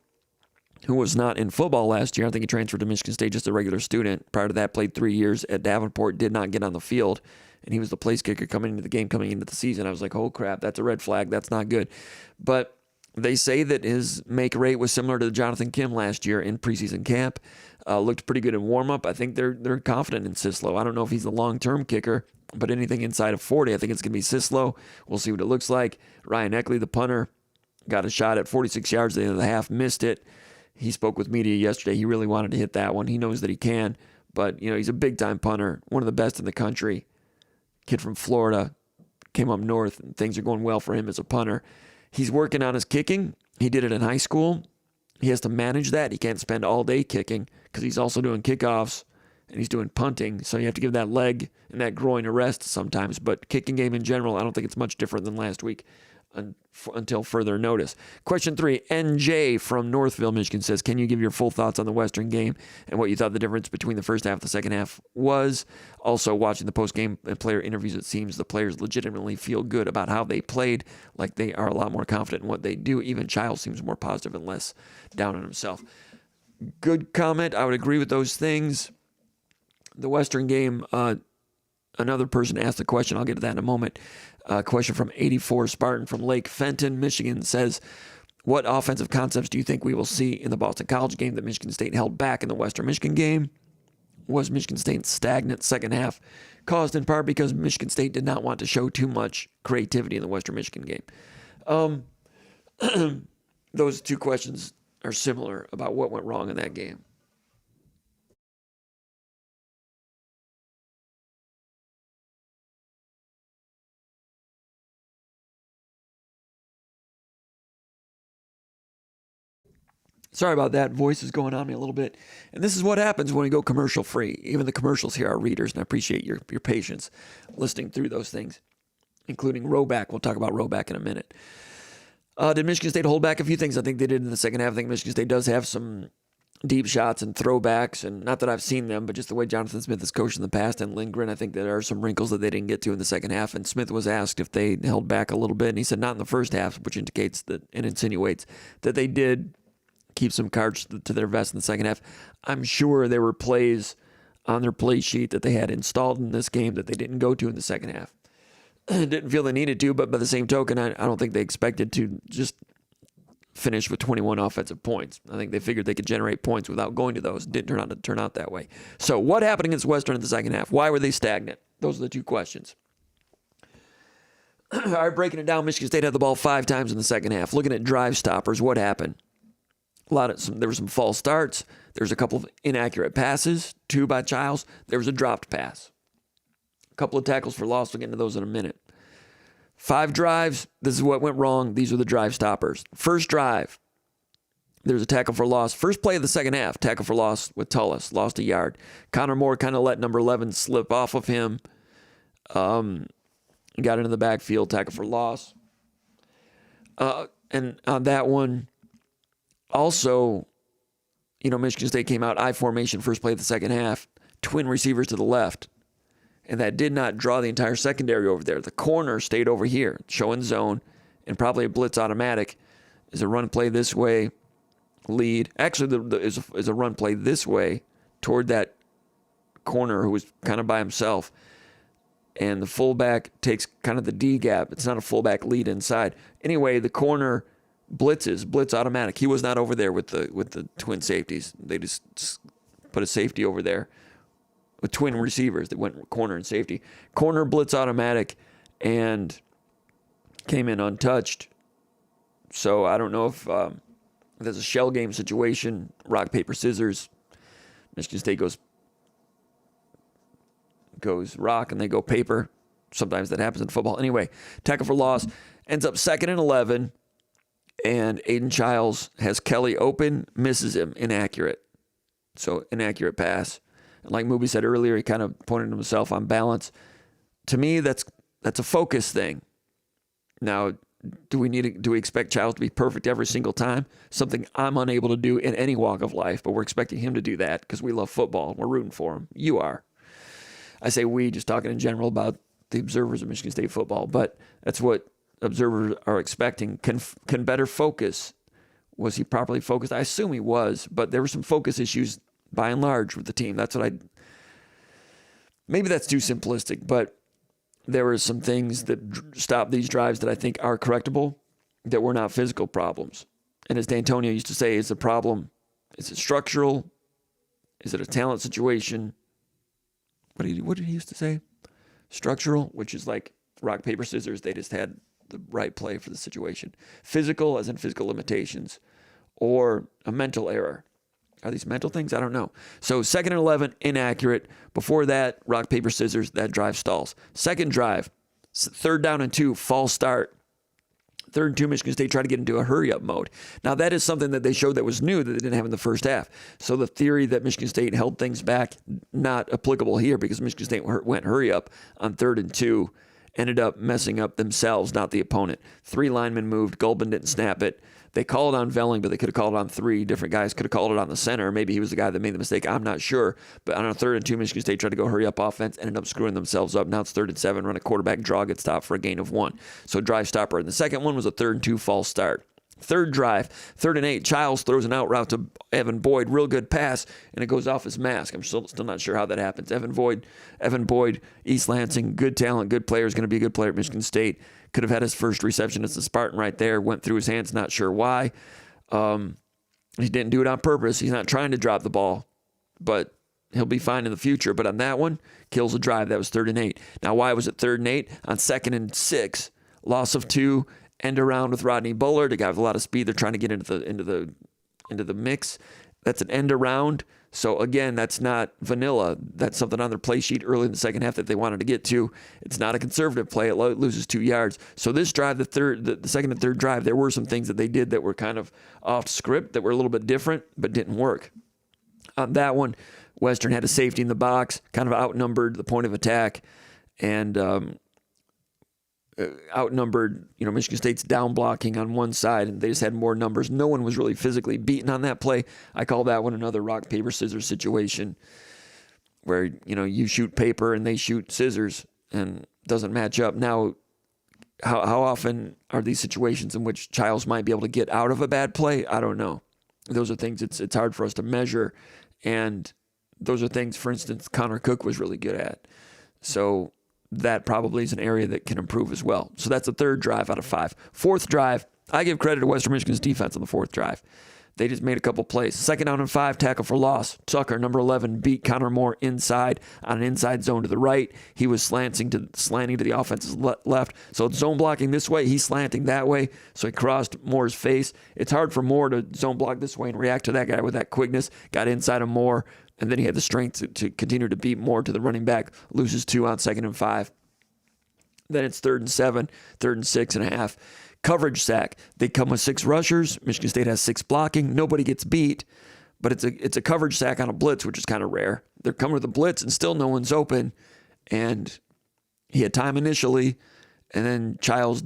who was not in football last year, I think he transferred to Michigan State, just a regular student. Prior to that, played 3 years at Davenport, did not get on the field. And he was the place kicker coming into the game, coming into the season. I was like, oh, crap, that's a red flag. That's not good. But they say that his make rate was similar to Jonathan Kim last year in preseason camp. Looked pretty good in warm-up. I think they're confident in Sislow. I don't know if he's the long-term kicker, but anything inside of 40, I think it's going to be Sislow. We'll see what it looks like. Ryan Eckley, the punter, got a shot at 46 yards at the end of the half, missed it. He spoke with media yesterday. He really wanted to hit that one. He knows that he can, but he's a big-time punter, one of the best in the country. Kid from Florida, came up north, and things are going well for him as a punter. He's working on his kicking. He did it in high school. He has to manage that. He can't spend all day kicking because he's also doing kickoffs and he's doing punting. So you have to give that leg and that groin a rest sometimes. But kicking game in general, I don't think it's much different than last week until further notice. Question 3, NJ from Northville, Michigan says, can you give your full thoughts on the Western game and what you thought the difference between the first half and the second half was? Also, watching the post-game and player interviews, it seems the players legitimately feel good about how they played, like they are a lot more confident in what they do. Even Child seems more positive and less down on himself. Good comment. I would agree with those things. The Western game, another person asked a question. I'll get to that in a moment. Question from 84 Spartan from Lake Fenton, Michigan says, what offensive concepts do you think we will see in the Boston College game that Michigan State held back in the Western Michigan game? Was Michigan State's stagnant second half caused in part because Michigan State did not want to show too much creativity in the Western Michigan game? Those two questions are similar about what went wrong in that game. Sorry about that. Voice is going on me a little bit. And this is what happens when we go commercial free. Even the commercials here are readers, and I appreciate your patience listening through those things, including Roback. We'll talk about Roback in a minute. Did Michigan State hold back a few things? I think they did in the second half. I think Michigan State does have some deep shots and throwbacks, and not that I've seen them, but just the way Jonathan Smith has coached in the past and Lindgren, I think there are some wrinkles that they didn't get to in the second half. And Smith was asked if they held back a little bit, and he said not in the first half, which indicates that and insinuates that they did keep some cards to their vest in the second half. I'm sure there were plays on their play sheet that they had installed in this game that they didn't go to in the second half. Didn't feel they needed to, but by the same token, I don't think they expected to just finished with 21 offensive points. I think they figured they could generate points without going to those. Didn't turn out that way. So what happened against Western in the second half? Why were they stagnant? Those are the two questions. All right, breaking it down, Michigan State had the ball 5 times in the second half. Looking at drive stoppers, what happened? There were some false starts. There was a couple of inaccurate passes, 2 by Childs. There was a dropped pass. A couple of tackles for loss. We'll get into those in a minute. 5 drives. This is what went wrong. These are the drive stoppers. First drive, there's a tackle for loss. First play of the second half, tackle for loss with Tullis. Lost a yard. Connor Moore kind of let number 11 slip off of him. Got into the backfield, tackle for loss. And on that one, also, Michigan State came out I formation first play of the second half, twin receivers to the left. And that did not draw the entire secondary over there. The corner stayed over here, showing zone, and probably a blitz automatic. Is a run play this way, lead. Actually, is a run play this way toward that corner who was kind of by himself. And the fullback takes kind of the D gap. It's not a fullback lead inside. Anyway, the corner blitz automatic. He was not over there with the twin safeties. They just put a safety over there with twin receivers that went corner and safety. Corner blitz automatic and came in untouched. So I don't know if there's a shell game situation, rock, paper, scissors. Michigan State goes rock and they go paper. Sometimes that happens in football. Anyway, tackle for loss. Ends up 2nd and 11. And Aiden Childs has Kelly open, misses him, inaccurate. So inaccurate pass. And like Moobie said earlier, he kind of pointed himself on balance. To me, that's a focus thing. Now, do we expect Childs to be perfect every single time? Something I'm unable to do in any walk of life, but we're expecting him to do that because we love football and we're rooting for him. You are. I say we, just talking in general about the observers of Michigan State football, but that's what observers are expecting. Can better focus. Was he properly focused? I assume he was, but there were some focus issues by and large with the team. Maybe that's too simplistic, but there were some things that stopped these drives that I think are correctable that were not physical problems. And as D'Antonio used to say, is it structural? Is it a talent situation? What did he used to say? Structural, which is like rock, paper, scissors. They just had the right play for the situation. Physical, as in physical limitations, or a mental error. Are these mental things? I don't know. So 2nd and 11, inaccurate. Before that, rock, paper, scissors, that drive stalls. Second drive, 3rd down and 2, false start. 3rd and 2, Michigan State tried to get into a hurry-up mode. Now, that is something that they showed that was new that they didn't have in the first half. So the theory that Michigan State held things back, not applicable here because Michigan State went hurry-up on 3rd and 2, ended up messing up themselves, not the opponent. 3 linemen moved. Goldman didn't snap it. They called it on Velling, but they could have called it on 3. Different guys could have called it on the center. Maybe he was the guy that made the mistake. I'm not sure. But on a 3rd and 2, Michigan State tried to go hurry-up offense, ended up screwing themselves up. Now it's 3rd and 7, run a quarterback draw, get stopped for a gain of 1. So drive stopper. And the second one was a 3rd and 2 false start. Third drive, 3rd and 8, Childs throws an out route to Evan Boyd. Real good pass, and it goes off his mask. I'm still not sure how that happens. Evan Boyd, East Lansing, good talent, good player, is going to be a good player at Michigan State. Could have had his first reception as a Spartan right there. Went through his hands, not sure why. He didn't do it on purpose. He's not trying to drop the ball, but he'll be fine in the future. But on that one, kills a drive. That was 3rd and 8. Now, why was it 3rd and 8? On 2nd and 6, loss of 2, end around with Rodney Bullard, a guy with a lot of speed. They're trying to get into the mix. That's an end around. So again, that's not vanilla. That's something on their play sheet early in the second half that they wanted to get to. It's not a conservative play. It loses 2 yards. So this drive, the 2nd and 3rd drive, there were some things that they did that were kind of off script, that were a little bit different, but didn't work. On that one, Western had a safety in the box, kind of outnumbered the point of attack, and outnumbered, Michigan State's down blocking on one side, and they just had more numbers. No one was really physically beaten on that play. I call that one another rock, paper, scissors situation where, you shoot paper and they shoot scissors and it doesn't match up. Now, how often are these situations in which Childs might be able to get out of a bad play? I don't know. Those are things it's hard for us to measure, and those are things, for instance, Connor Cook was really good at. So that probably is an area that can improve as well. So that's the 3rd drive out of 5. 4th drive, I give credit to Western Michigan's defense on the fourth drive. They just made a couple plays. 2nd down and 5, tackle for loss. Tucker, number 11, beat Connor Moore inside on an inside zone to the right. He was slanting to the offense's left. So it's zone blocking this way. He's slanting that way. So he crossed Moore's face. It's hard for Moore to zone block this way and react to that guy with that quickness. Got inside of Moore, and then he had the strength to continue to beat Moore to the running back. Loses 2 on 2nd and 5. Then it's 3rd and 7, 3rd and 6.5. Coverage sack. They come with 6 rushers. Michigan State has 6 blocking. Nobody gets beat, but it's a coverage sack on a blitz, which is kind of rare. They're coming with a blitz and still no one's open. And he had time initially, and then Childs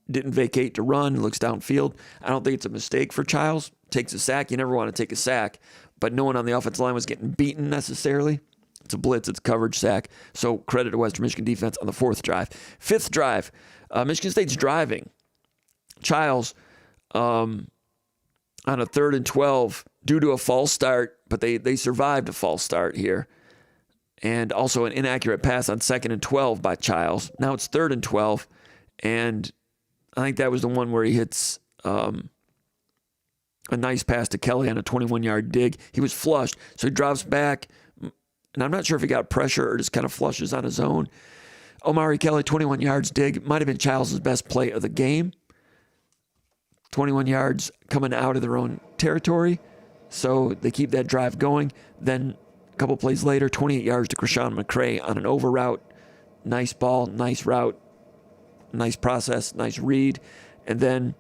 didn't vacate to run, looks downfield. I don't think it's a mistake for Childs. Takes a sack. You never want to take a sack, but no one on the offensive line was getting beaten necessarily. It's a blitz. It's a coverage sack. So credit to Western Michigan defense on the 4th drive. 5th drive, Michigan State's driving. Childs on a 3rd and 12 due to a false start, but they survived a false start here. And also an inaccurate pass on 2nd and 12 by Childs. Now it's 3rd and 12, and I think that was the one where he hits a nice pass to Kelly on a 21-yard dig. He was flushed, so he drops back, and I'm not sure if he got pressure or just kind of flushes on his own. Omari Kelly, 21 yards dig. Might have been Childs' best play of the game. 21 yards coming out of their own territory. So they keep that drive going. Then a couple plays later, 28 yards to Krishan McCray on an over route. Nice ball, nice route, nice process, nice read. And then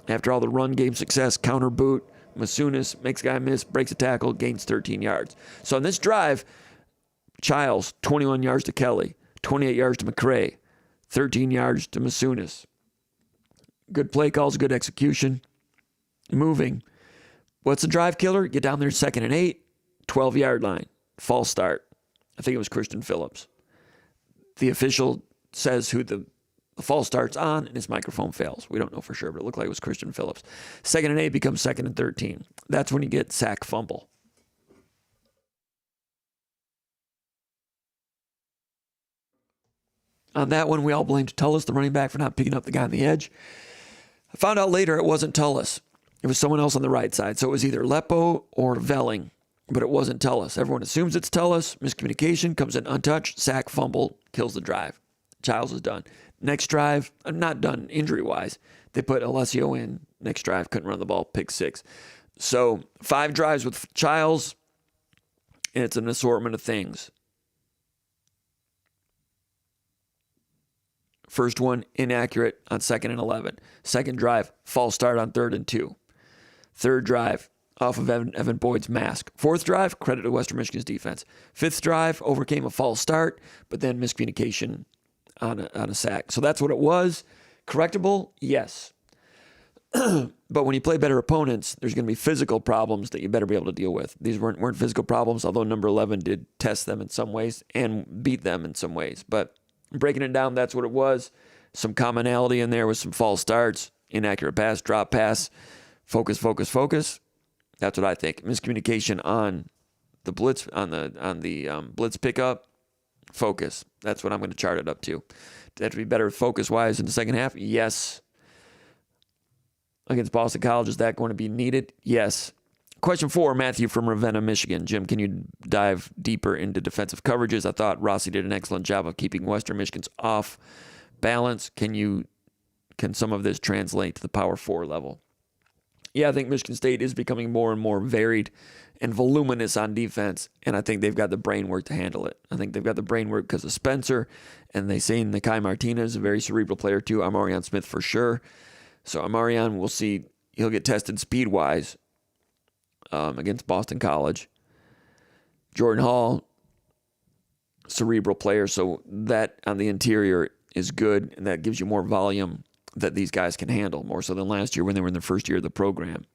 after all the run game success, counter boot, Masunis makes a guy miss, breaks a tackle, gains 13 yards. So on this drive, Childs, 21 yards to Kelly, 28 yards to McCray, 13 yards to Masunis. Good play calls, good execution. Moving. What's the drive killer? Get down there 2nd and 8, 12-yard line. False start. I think it was Christian Phillips. The official says who the false start's on, and his microphone fails. We don't know for sure, but it looked like it was Christian Phillips. 2nd and 8 becomes 2nd and 13. That's when you get sack fumble. On that one, we all blamed Tullis, the running back, for not picking up the guy on the edge. I found out later it wasn't Tullis. It was someone else on the right side. So it was either Lepo or Velling, but it wasn't Tullis. Everyone assumes it's Tullis. Miscommunication, comes in untouched, sack, fumble, kills the drive. Childs is done. Next drive, not done injury-wise. They put Alessio in. Next drive, couldn't run the ball, pick 6. So 5 drives with Childs, and it's an assortment of things. First one, inaccurate on 2nd and 11. Second drive, false start on 3rd and 2. Third drive, off of Evan Boyd's mask. Fourth drive, credit to Western Michigan's defense. Fifth drive, overcame a false start, but then miscommunication on a sack. So that's what it was. Correctable? Yes. But when you play better opponents, there's going to be physical problems that you better be able to deal with. These weren't physical problems, although number 11 did test them in some ways and beat them in some ways. But breaking it down, that's what it was. Some commonality in there with some false starts, inaccurate pass, drop pass, focus. That's what I think. Miscommunication on the blitz, on the blitz pickup, focus. That's what I'm going to chart it up to. Did that to be better focus-wise in the second half? Yes. Against Boston College, is that going to be needed? Yes. Question 4, Matthew from Ravenna, Michigan. Jim, can you dive deeper into defensive coverages? I thought Rossi did an excellent job of keeping Western Michigan's off balance. Can some of this translate to the Power 4 level? Yeah, I think Michigan State is becoming more and more varied and voluminous on defense, and I think they've got the brain work to handle it. I think they've got the brain work because of Spencer, and they say Nakai Martinez, a very cerebral player too. Amarian Smith for sure. So Amarian, we'll see. He'll get tested speed-wise against Boston College. Jordan Hall, cerebral player, so that on the interior is good, and that gives you more volume that these guys can handle, more so than last year when they were in the first year of the program.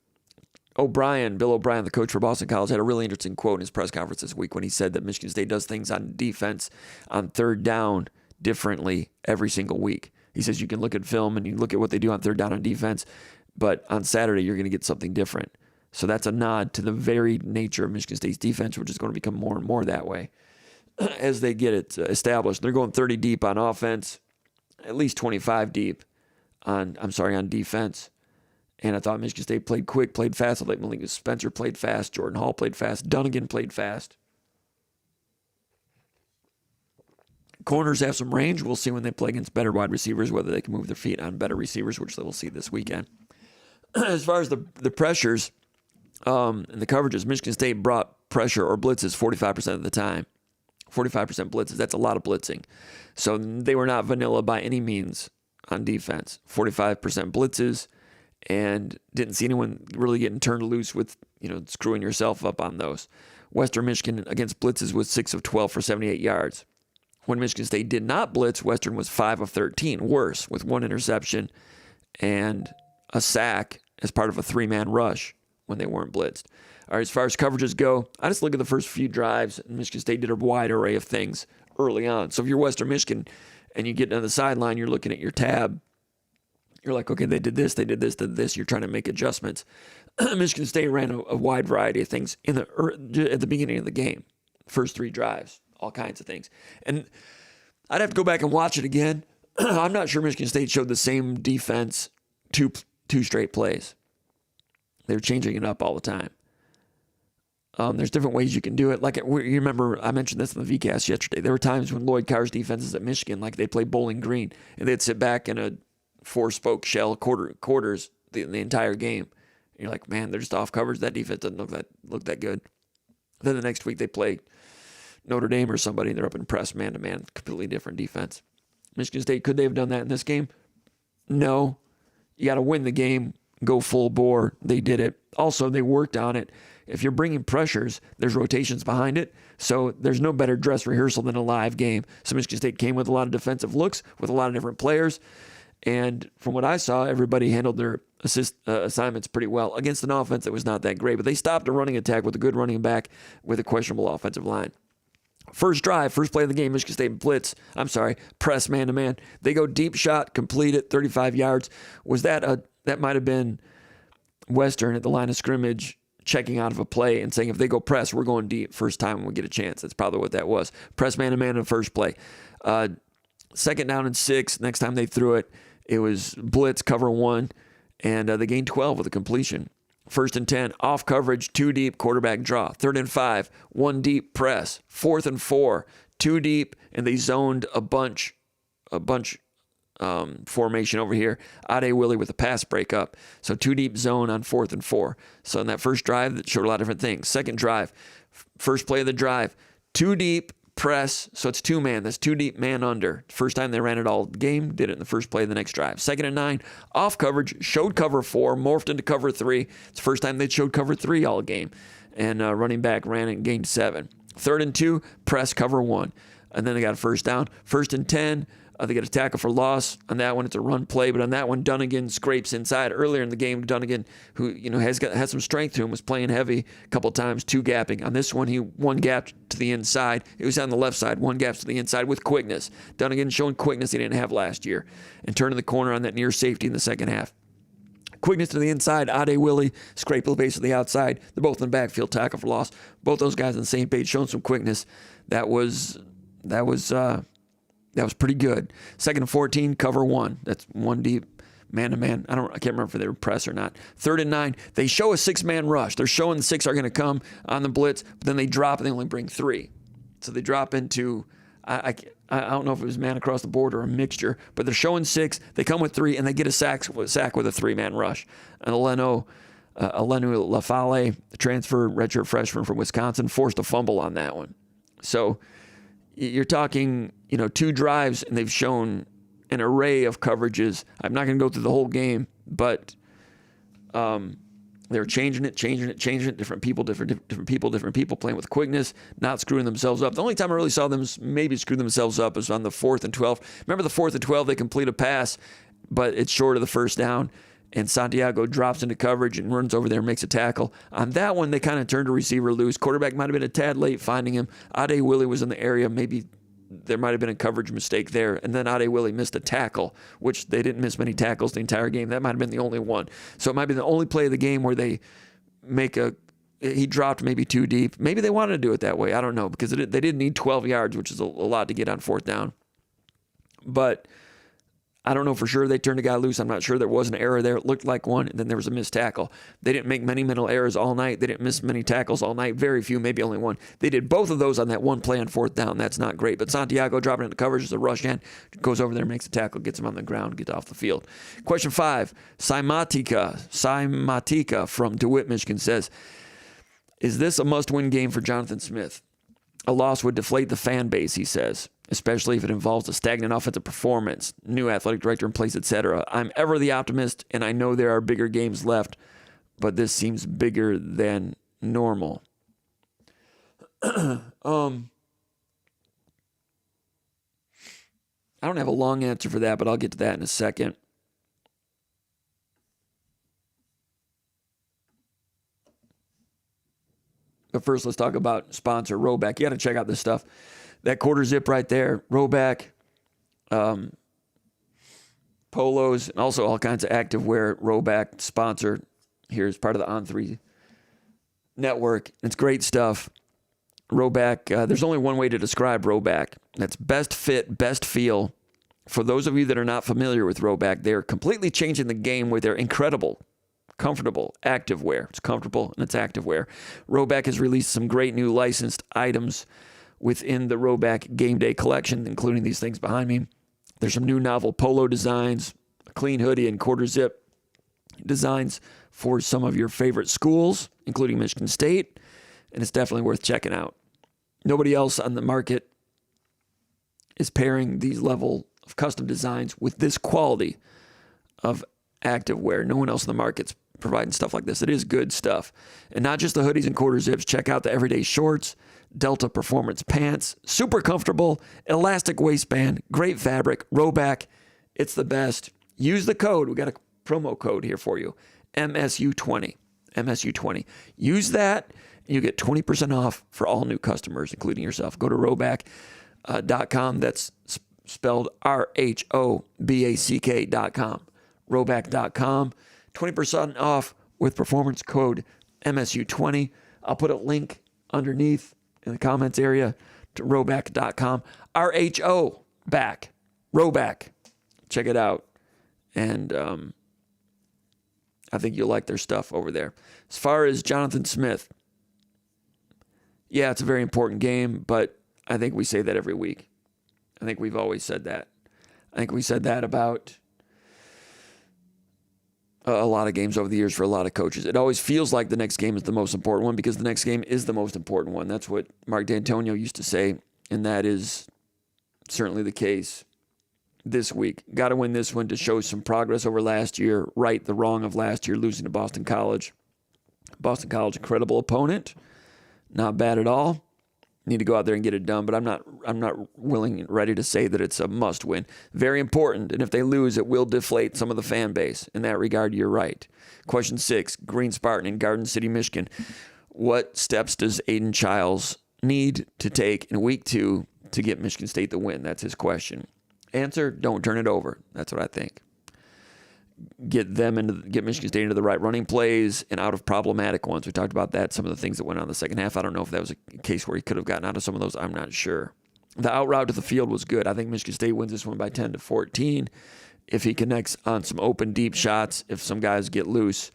Bill O'Brien, the coach for Boston College, had a really interesting quote in his press conference this week when he said that Michigan State does things on defense on third down differently every single week. He says you can look at film and you look at what they do on third down on defense, but on Saturday you're going to get something different. So that's a nod to the varied nature of Michigan State's defense, which is going to become more and more that way as they get it established. They're going 30 deep on offense, at least 25 deep on defense. And I thought Michigan State played quick, played fast. I thought Malik Spencer played fast. Jordan Hall played fast. Dunnigan played fast. Corners have some range. We'll see when they play against better wide receivers whether they can move their feet on better receivers, which they will see this weekend. As far as the pressures and the coverages, Michigan State brought pressure or blitzes 45% of the time. 45% blitzes. That's a lot of blitzing. So they were not vanilla by any means on defense. 45% blitzes, and didn't see anyone really getting turned loose with, screwing yourself up on those. Western Michigan against blitzes was 6 of 12 for 78 yards. When Michigan State did not blitz, Western was 5 of 13, worse, with 1 interception and a sack as part of a 3-man rush when they weren't blitzed. All right, as far as coverages go, I just look at the first few drives, and Michigan State did a wide array of things early on. So if you're Western Michigan and you get on the sideline, you're looking at your tab, you're like, okay, they did this, they did this, they did this. You're trying to make adjustments. Michigan State ran a wide variety of things at the beginning of the game. First 3 drives, all kinds of things. And I'd have to go back and watch it again. I'm not sure Michigan State showed the same defense two straight plays. They were changing it up all the time. There's different ways you can do it. Like, you remember, I mentioned this in the VCast yesterday. There were times when Lloyd Carr's defenses at Michigan, like they played Bowling Green, and they'd sit back in a 4-spoke shell quarters the entire game. And you're like, man, they're just off coverage. That defense doesn't look that good. Then the next week they play Notre Dame or somebody, and they're up in press man-to-man, completely different defense. Michigan State, could they have done that in this game? No. You got to win the game, go full bore. They did it. Also, they worked on it. If you're bringing pressures, there's rotations behind it. So there's no better dress rehearsal than a live game. So Michigan State came with a lot of defensive looks with a lot of different players. And from what I saw, everybody handled their assignments pretty well against an offense that was not that great. But they stopped a running attack with a good running back with a questionable offensive line. First drive, first play of the game, Michigan State press man-to-man. They go deep shot, complete it, 35 yards. Was that might have been Western at the line of scrimmage checking out of a play and saying, if they go press, we're going deep first time and we get a chance. That's probably what that was. Press man-to-man in the first play. Second down and 6, next time they threw it, it was blitz, cover 1, and they gained 12 with a completion. First and 10, off coverage, 2 deep, quarterback draw. Third and 5, 1 deep, press. Fourth and 4, 2 deep, and they zoned a bunch formation over here. Ade Willie with a pass breakup. So 2 deep zone on 4th and 4. So in that first drive, that showed a lot of different things. Second drive, first play of the drive, 2 deep, press, so it's 2-man. That's 2 deep, man under. First time they ran it all game, did it in the first play of the next drive. Second and 9, off coverage, showed cover 4, morphed into cover 3. It's the first time they showed cover 3 all game. And running back ran and gained 7. Third and 2, press, cover 1. And then they got a first down. First and 10, they get a tackle for loss. On that one, it's a run play. But on that one, Dunnigan scrapes inside. Earlier in the game, Dunnigan, who has some strength to him, was playing heavy a couple times, 2 gapping. On this one, he 1 gap to the inside. It was on the left side, 1 gap to the inside with quickness. Dunnigan showing quickness he didn't have last year. And turning the corner on that near safety in the second half. Quickness to the inside, Ade Willie, scrape the base to the outside. They're both in the backfield, tackle for loss. Both those guys on the same page showing some quickness. That was pretty good. Second and 14, cover 1. That's 1 deep, man-to-man. I can't remember if they were press or not. Third and 9, they show a 6-man rush. They're showing the 6 are going to come on the blitz, but then they drop and they only bring 3. So they drop into, I don't know if it was man across the board or a mixture, but they're showing 6. They come with 3, and they get a sack with a 3-man rush. And Alenu Lafale, the transfer redshirt freshman from Wisconsin, forced a fumble on that one. So you're talking, 2 drives, and they've shown an array of coverages. I'm not going to go through the whole game, but they're changing it. Different people playing with quickness, not screwing themselves up. The only time I really saw them maybe screw themselves up was on the 4th and 12. Remember the 4th and 12, they complete a pass, but it's short of the first down. And Santiago drops into coverage and runs over there and makes a tackle. On that one, they kind of turned a receiver loose. Quarterback might have been a tad late finding him. Ade Willie was in the area. Maybe there might have been a coverage mistake there. And then Ade Willie missed a tackle, which they didn't miss many tackles the entire game. That might have been the only one. So it might be the only play of the game where they he dropped maybe 2 deep. Maybe they wanted to do it that way. I don't know, because they didn't need 12 yards, which is a lot to get on 4th down. But I don't know for sure they turned a guy loose. I'm not sure there was an error there. It looked like one, and then there was a missed tackle. They didn't make many mental errors all night. They didn't miss many tackles all night. Very few, maybe only one. They did both of those on that one play on fourth down. That's not great. But Santiago dropping into coverage as a rush end, goes over there, makes a tackle, gets him on the ground, gets off the field. Question 5, Simatika from DeWitt, Michigan says, is this a must-win game for Jonathan Smith? A loss would deflate the fan base, he says, especially if it involves a stagnant offensive performance, new athletic director in place, etc. I'm ever the optimist, and I know there are bigger games left, but this seems bigger than normal. I don't have a long answer for that, but I'll get to that in a second. But first, let's talk about sponsor, Roback. You got to check out this stuff. That quarter zip right there, Roback, polos, and also all kinds of activewear. Roback sponsor here as part of the On3 network. It's great stuff. Roback, there's only one way to describe Roback. That's best fit, best feel. For those of you that are not familiar with Roback, they're completely changing the game with their incredible, comfortable activewear. It's comfortable and it's activewear. Roback has released some great new licensed items within the Roback Game Day collection, including these things behind me. There's some new novel polo designs, a clean hoodie, and quarter zip designs for some of your favorite schools, including Michigan State, and it's definitely worth checking out. Nobody else on the market is pairing these level of custom designs with this quality of activewear. No one else in the market's providing stuff like this. It is good stuff. And not just the hoodies and quarter zips. Check out the everyday shorts, Delta Performance pants, super comfortable, elastic waistband, great fabric, Roback. It's the best. Use the code. We got a promo code here for you. MSU20. MSU20. Use that and you get 20% off for all new customers, including yourself. Go to roback.com. That's spelled RHOBACK.com. Roback.com. 20% off with performance code MSU20. I'll put a link underneath in the comments area to roback.com. RHO back. Roback. Check it out. And I think you'll like their stuff over there. As far as Jonathan Smith, yeah, it's a very important game, but I think we say that every week. I think we've always said that. I think we said that about a lot of games over the years for a lot of coaches. It always feels like the next game is the most important one because the next game is the most important one. That's what Mark D'Antonio used to say, and that is certainly the case this week. Got to win this one to show some progress over last year, right the wrong of last year, losing to Boston College. Boston College, incredible opponent. Not bad at all. Need to go out there and get it done, but I'm not willing and ready to say that it's a must win. Very important, and if they lose, it will deflate some of the fan base. In that regard, you're right. Question 6, Green Spartan in Garden City, Michigan. What steps does Aiden Childs need to take in week 2 to get Michigan State the win? That's his question. Answer, don't turn it over. That's what I think. Get Michigan State into the right running plays and out of problematic ones. We talked about that, some of the things that went on in the second half. I don't know if that was a case where he could have gotten out of some of those. I'm not sure. The out route to the field was good. I think Michigan State wins this one by 10-14. If he connects on some open, deep shots, if some guys get loose,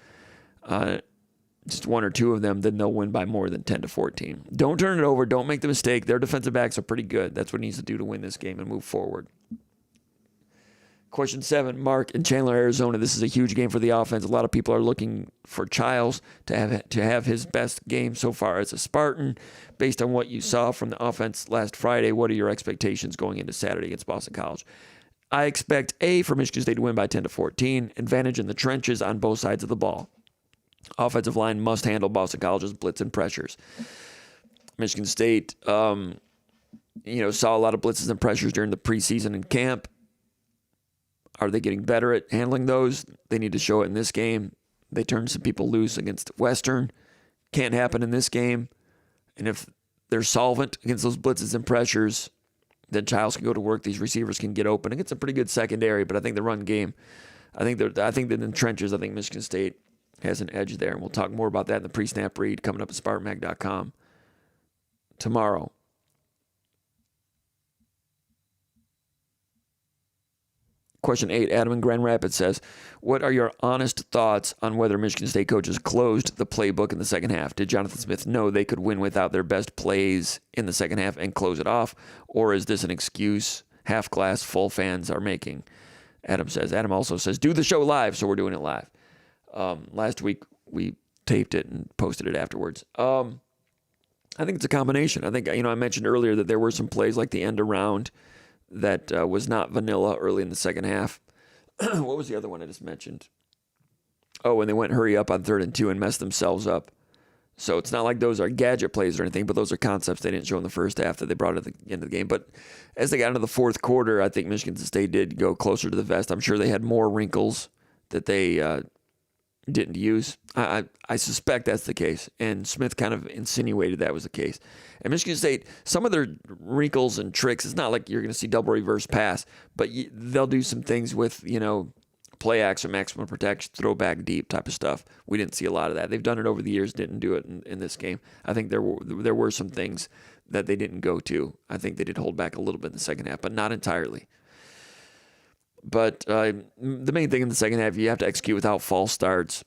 just one or two of them, then they'll win by more than 10-14. Don't turn it over. Don't make the mistake. Their defensive backs are pretty good. That's what he needs to do to win this game and move forward. Question 7, Mark in Chandler, Arizona. This is a huge game for the offense. A lot of people are looking for Childs to have his best game so far as a Spartan. Based on what you saw from the offense last Friday, what are your expectations going into Saturday against Boston College? I expect for Michigan State to win by 10-14. Advantage in the trenches on both sides of the ball. Offensive line must handle Boston College's blitz and pressures. Michigan State, saw a lot of blitzes and pressures during the preseason and camp. Are they getting better at handling those? They need to show it in this game. They turned some people loose against Western. Can't happen in this game. And if they're solvent against those blitzes and pressures, then Childs can go to work. These receivers can get open. It's a pretty good secondary, but I think the run game, I think that in the trenches, I think Michigan State has an edge there. And we'll talk more about that in the pre-snap read coming up at SpartanMag.com tomorrow. Question 8, Adam in Grand Rapids says, what are your honest thoughts on whether Michigan State coaches closed the playbook in the second half? Did Jonathan Smith know they could win without their best plays in the second half and close it off? Or is this an excuse half glass full fans are making? Adam says. Adam also says, do the show live, so we're doing it live. Last week we taped it and posted it afterwards. I think it's a combination. I think, I mentioned earlier that there were some plays like the end around that was not vanilla early in the second half. What was the other one I just mentioned? Oh, when they went hurry up on 3rd and 2 and messed themselves up. So it's not like those are gadget plays or anything, but those are concepts they didn't show in the first half that they brought at the end of the game. But as they got into the fourth quarter, I think Michigan State did go closer to the vest. I'm sure they had more wrinkles that they didn't use. I suspect that's the case, and Smith kind of insinuated that was the case. And Michigan State, some of their wrinkles and tricks, it's not like you're going to see double reverse pass, but they'll do some things with, play action, maximum protection, throw back deep type of stuff. We didn't see a lot of that. They've done it over the years, didn't do it in this game. I think there were some things that they didn't go to. I think they did hold back a little bit in the second half, but not entirely. But the main thing in the second half, you have to execute without false starts.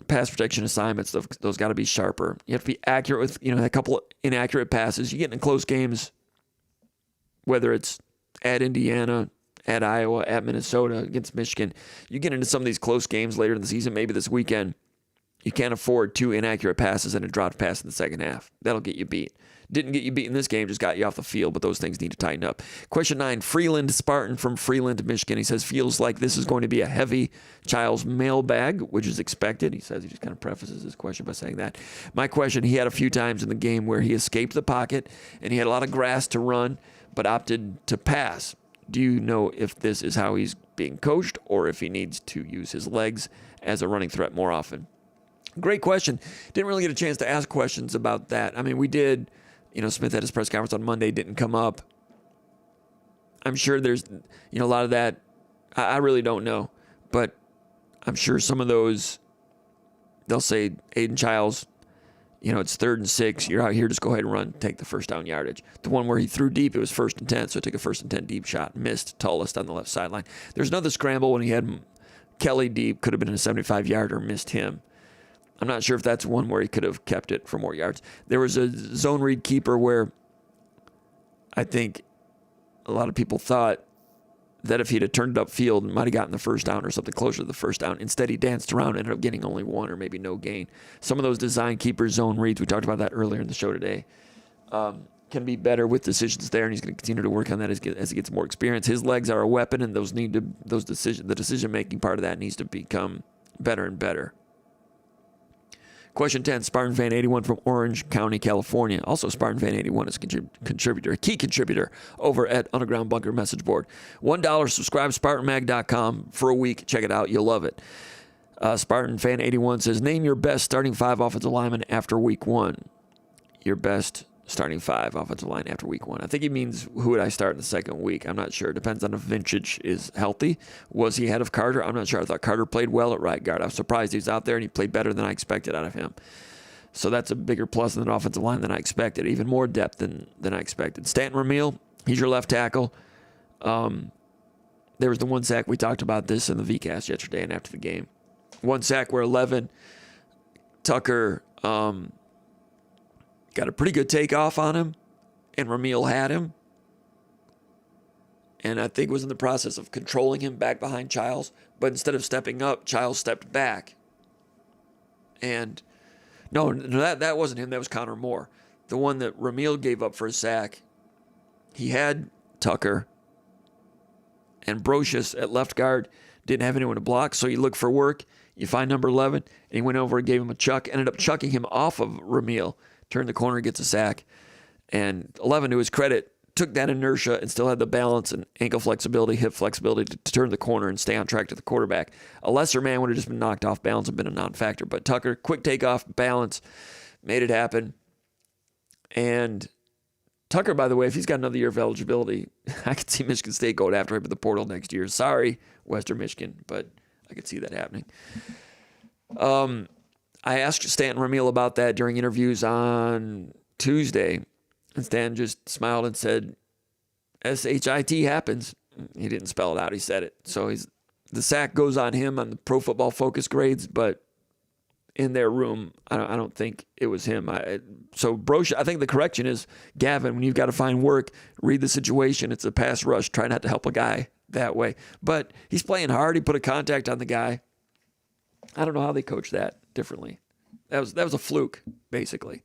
Pass protection assignments, those got to be sharper. You have to be accurate with, a couple of inaccurate passes. You get in close games, whether it's at Indiana, at Iowa, at Minnesota, against Michigan. You get into some of these close games later in the season, maybe this weekend. You can't afford 2 inaccurate passes and a dropped pass in the second half. That'll get you beat. Didn't get you beat in this game, just got you off the field, but those things need to tighten up. Question 9, Freeland Spartan from Freeland, Michigan. He says, feels like this is going to be a heavy Child's mailbag, which is expected. He says, he just kind of prefaces his question by saying that. My question, he had a few times in the game where he escaped the pocket, and he had a lot of grass to run, but opted to pass. Do you know if this is how he's being coached, or if he needs to use his legs as a running threat more often? Great question. Didn't really get a chance to ask questions about that. I mean, we did... Smith at his press conference on Monday didn't come up. I'm sure there's, a lot of that. I really don't know. But I'm sure some of those, they'll say, Aiden Childs, it's 3rd and 6. You're out here, just go ahead and run, take the first down yardage. The one where he threw deep, it was 1st and 10, so he took a 1st and 10 deep shot, missed tallest on the left sideline. There's another scramble when he had Kelly deep, could have been a 75-yarder, missed him. I'm not sure if that's one where he could have kept it for more yards. There was a zone read keeper where I think a lot of people thought that if he'd have turned it upfield, might have gotten the first down or something closer to the first down. Instead, he danced around and ended up getting only 1 or maybe no gain. Some of those design keeper zone reads, we talked about that earlier in the show today, can be better with decisions there, and he's going to continue to work on that as he gets more experience. His legs are a weapon, and the decision-making part of that needs to become better and better. Question 10, Spartan Fan 81 from Orange County, California. Also, Spartan Fan 81 is a key contributor over at Underground Bunker Message Board. $1, subscribe SpartanMag.com for a week. Check it out. You'll love it. Spartan Fan 81 says, name your best starting 5 offensive linemen after week 1. Your best starting 5 offensive line after week 1. I think he means who would I start in the second week. I'm not sure. It depends on if Vintage is healthy. Was he ahead of Carter? I'm not sure. I thought Carter played well at right guard. I was surprised he was out there, and he played better than I expected out of him. So that's a bigger plus in the offensive line than I expected. Even more depth than I expected. Stanton Ramil, he's your left tackle. There was the 1 sack. We talked about this in the VCast yesterday and after the game. 1 sack where 11, Tucker... got a pretty good takeoff on him, and Ramil had him. And I think was in the process of controlling him back behind Childs, but instead of stepping up, Childs stepped back. And no, that wasn't him. That was Connor Moore. The one that Ramil gave up for a sack, he had Tucker, and Brocious at left guard didn't have anyone to block, so you look for work. You find number 11, and he went over and gave him a chuck, ended up chucking him off of Ramil. Turned the corner, gets a sack. And 11, to his credit, took that inertia and still had the balance and ankle flexibility, hip flexibility to turn the corner and stay on track to the quarterback. A lesser man would have just been knocked off balance and been a non-factor. But Tucker, quick takeoff, balance, made it happen. And Tucker, by the way, if he's got another year of eligibility, I could see Michigan State going after him at the portal next year. Sorry, Western Michigan, but I could see that happening. I asked Stanton Ramil about that during interviews on Tuesday, and Stan just smiled and said, SHIT happens. He didn't spell it out. He said it. So the sack goes on him on the Pro Football Focus grades, but in their room, I don't think it was him. So Brocious, I think the correction is, Gavin, when you've got to find work, read the situation. It's a pass rush. Try not to help a guy that way. But he's playing hard. He put a contact on the guy. I don't know how they coach that differently. That was a fluke, basically.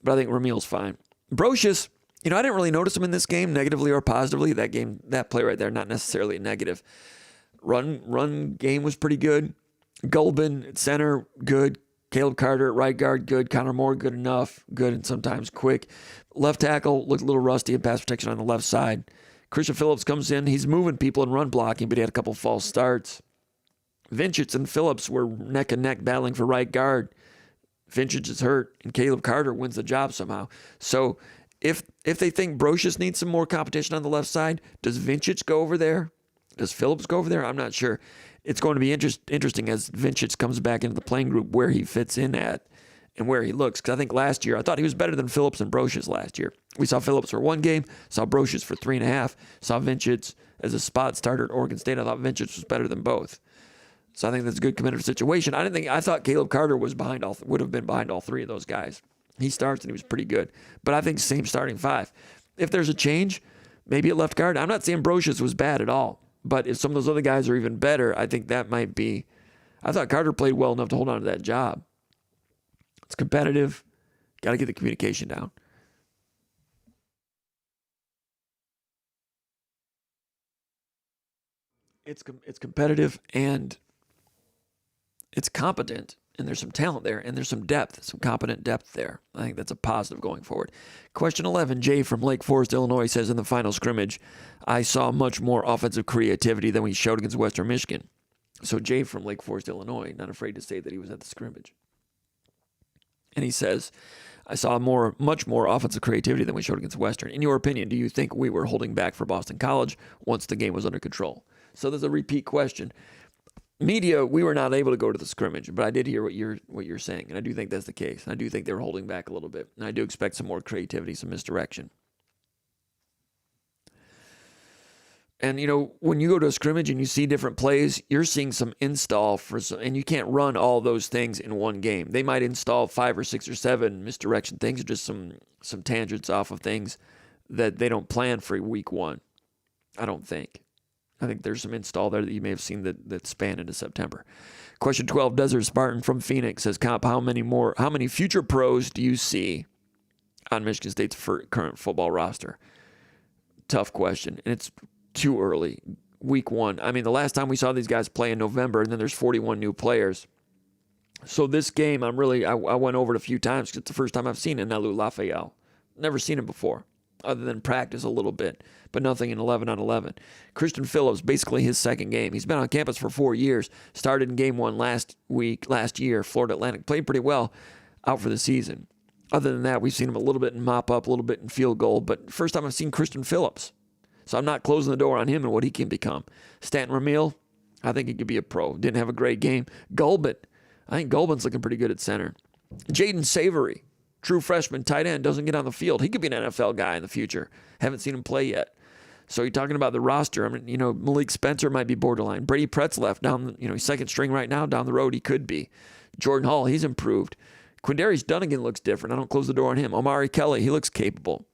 But I think Ramil's fine. Brocious, I didn't really notice him in this game, negatively or positively. That play right there, not necessarily negative. Run game was pretty good. Gulbin at center, good. Caleb Carter at right guard, good. Connor Moore, good enough. Good and sometimes quick. Left tackle looked a little rusty in pass protection on the left side. Christian Phillips comes in. He's moving people and run blocking, but he had a couple false starts. Vincich and Phillips were neck and neck battling for right guard. Vincich is hurt, and Caleb Carter wins the job somehow. So if they think Brocious needs some more competition on the left side, does Vincich go over there? Does Phillips go over there? I'm not sure. It's going to be interesting as Vincich comes back into the playing group where he fits in at and where he looks. Because I think last year, I thought he was better than Phillips and Brocious last year. We saw Phillips for one game, saw Brocious for 3.5, saw Vincich as a spot starter at Oregon State. I thought Vincich was better than both. So I think that's a good competitive situation. I thought Caleb Carter would have been behind all three of those guys. He starts and he was pretty good. But I think same starting five. If there's a change, maybe at left guard. I'm not saying Brocious was bad at all. But if some of those other guys are even better, I think that might be. I thought Carter played well enough to hold on to that job. It's competitive. Got to get the communication down. It's competitive and it's competent, and there's some talent there, and there's some depth, some competent depth there. I think that's a positive going forward. Question 11, Jay from Lake Forest, Illinois says, in the final scrimmage, I saw much more offensive creativity than we showed against Western Michigan. So Jay from Lake Forest, Illinois, not afraid to say that he was at the scrimmage. And he says, I saw much more offensive creativity than we showed against Western. In your opinion, do you think we were holding back for Boston College once the game was under control? So there's a repeat question. Media, we were not able to go to the scrimmage, but I did hear what you're saying, and I do think that's the case. I do think they were holding back a little bit, and I do expect some more creativity, some misdirection. And, when you go to a scrimmage and you see different plays, you're seeing some install and you can't run all those things in one game. They might install 5 or 6 or 7 misdirection things, or just some tangents off of things that they don't plan for week one. I don't think. I think there's some install there that you may have seen that span into September. Question 12, Desert Spartan from Phoenix says, Comp, how many future pros do you see on Michigan State's current football roster? Tough question, and it's too early. Week one. The last time we saw these guys play in November, and then there's 41 new players. So this game, I went over it a few times because it's the first time I've seen Nelu Lafayette. Never seen him before, other than practice a little bit, but nothing in 11-on-11. Christian Phillips, basically his second game. He's been on campus for 4 years, started in game 1 last year, Florida Atlantic, played pretty well, out for the season. Other than that, we've seen him a little bit in mop-up, a little bit in field goal, but first time I've seen Christian Phillips. So I'm not closing the door on him and what he can become. Stanton Ramil, I think he could be a pro. Didn't have a great game. Gulbin, I think Gulbin's looking pretty good at center. Jaden Savory, true freshman tight end, doesn't get on the field. He could be an NFL guy in the future. Haven't seen him play yet. So you're talking about the roster. Malik Spencer might be borderline. Brady Pretzlaff down, he's second string right now. Down the road, he could be. Jordan Hall, he's improved. Quindarius Dunnigan looks different. I don't close the door on him. Omari Kelly, he looks capable.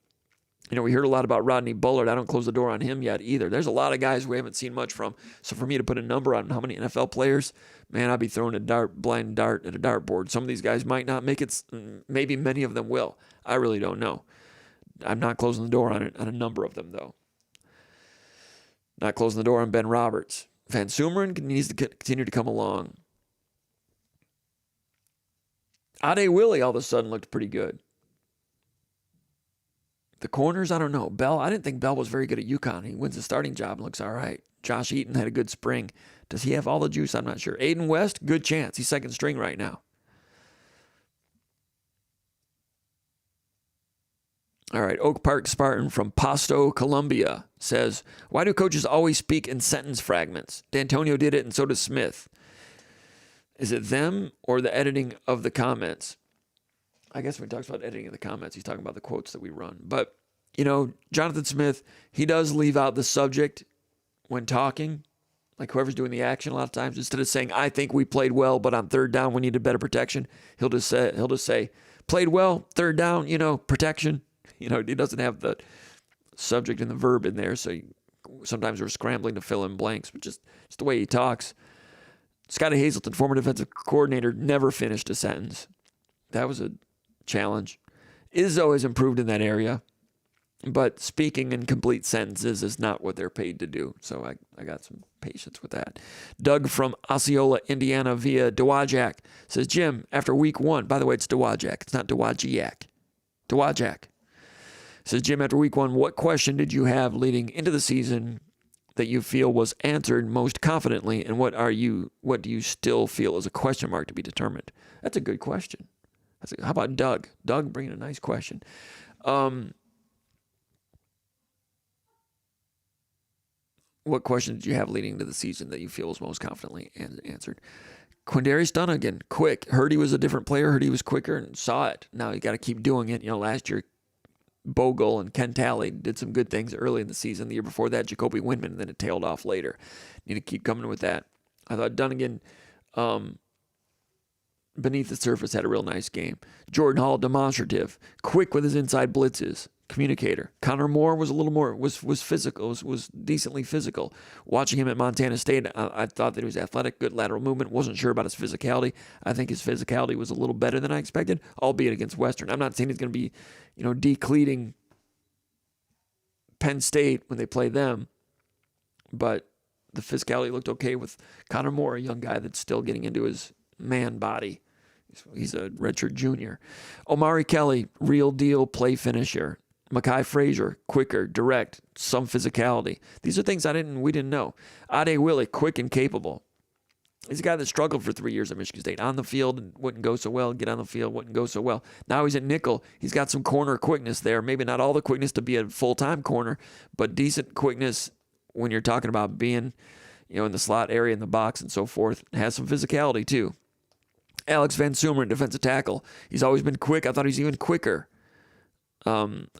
We heard a lot about Rodney Bullard. I don't close the door on him yet either. There's a lot of guys we haven't seen much from. So for me to put a number on how many NFL players, man, I'd be throwing a blind dart at a dartboard. Some of these guys might not make it. Maybe many of them will. I really don't know. I'm not closing the door on a number of them, though. Not closing the door on Ben Roberts. Van Sumeren needs to continue to come along. Ade Willie all of a sudden looked pretty good. The corners, I don't know. Bell, I didn't think Bell was very good at UConn. He wins the starting job and looks all right. Josh Eaton had a good spring. Does he have all the juice? I'm not sure. Aiden West, good chance. He's second string right now. All right, Oak Park Spartan from Pasto, Colombia says, why do coaches always speak in sentence fragments? D'Antonio did it and so does Smith. Is it them or the editing of the comments? I guess when he talks about editing of the comments, he's talking about the quotes that we run. But, Jonathan Smith, he does leave out the subject when talking, like whoever's doing the action a lot of times, instead of saying, I think we played well, but on third down we needed better protection, he'll just say, played well, third down, protection. He doesn't have the subject and the verb in there, so sometimes we're scrambling to fill in blanks, but just the way he talks. Scotty Hazelton, former defensive coordinator, never finished a sentence. That was a challenge. Izzo has improved in that area, but speaking in complete sentences is not what they're paid to do, so I got some patience with that. Doug from Osceola, Indiana via Dowagiac says, Jim, after week 1, by the way, it's Dowagiac, it's not Dowagiac. Dowagiac. Says, Jim, after week 1, what question did you have leading into the season that you feel was answered most confidently, and what do you still feel is a question mark to be determined? That's a good question. How about Doug? Doug bringing a nice question. What question did you have leading into the season that you feel was most confidently answered? Quindarius Dunnigan, quick. Heard he was a different player, heard he was quicker, and saw it. Now you got to keep doing it. Last year, Bogle and Ken Talley did some good things early in the season. The year before that, Jacoby Windman, and then it tailed off later. Need to keep coming with that. I thought Dunnigan, beneath the surface, had a real nice game. Jordan Hall, demonstrative, quick with his inside blitzes, communicator. Connor Moore was a little more, was physical, was decently physical. Watching him at Montana State, I thought that he was athletic, good lateral movement. Wasn't sure about his physicality. I think his physicality was a little better than I expected, albeit against Western. I'm not saying he's going to be, decleating Penn State when they play them, but the physicality looked okay with Connor Moore, a young guy that's still getting into his man body. He's a redshirt junior. Omari Kelly, real deal play finisher. Mekhi Frazier, quicker, direct, some physicality. These are things we didn't know. Ade Willie, quick and capable. He's a guy that struggled for 3 years at Michigan State. On the field, wouldn't go so well. Get on the field, wouldn't go so well. Now he's at nickel. He's got some corner quickness there. Maybe not all the quickness to be a full-time corner, but decent quickness when you're talking about being, in the slot area, in the box, and so forth. Has some physicality, too. Alex Van Sumeren, defensive tackle. He's always been quick. I thought he's even quicker.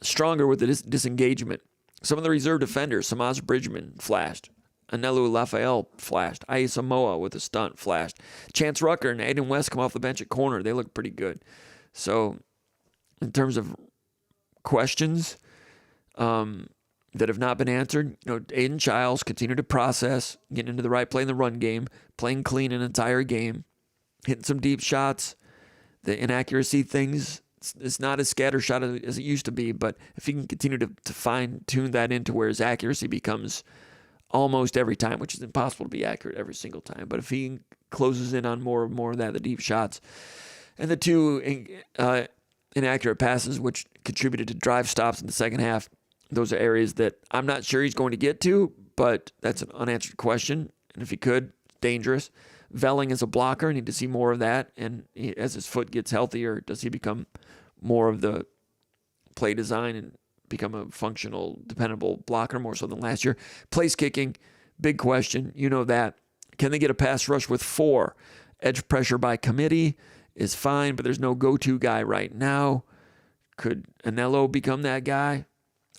Stronger with the disengagement. Some of the reserve defenders, Samaj Bridgman flashed. Anelu Lafael flashed. Samoa with a stunt flashed. Chance Rucker and Aiden West come off the bench at corner. They look pretty good. So, in terms of questions that have not been answered, Aiden Childs continued to process, getting into the right play in the run game, playing clean an entire game, hitting some deep shots. The inaccuracy things, it's not as scattershot as it used to be, but if he can continue to fine-tune that into where his accuracy becomes almost every time, which is impossible to be accurate every single time, but if he closes in on more of that, the deep shots, and the two inaccurate passes, which contributed to drive stops in the second half, those are areas that I'm not sure he's going to get to, but that's an unanswered question, and if he could, dangerous. Velling as a blocker, need to see more of that, and as his foot gets healthier, does he become more of the play design and become a functional, dependable blocker more so than last year? Place kicking, big question. That. Can they get a pass rush with 4? Edge pressure by committee is fine, but there's no go-to guy right now. Could Anello become that guy?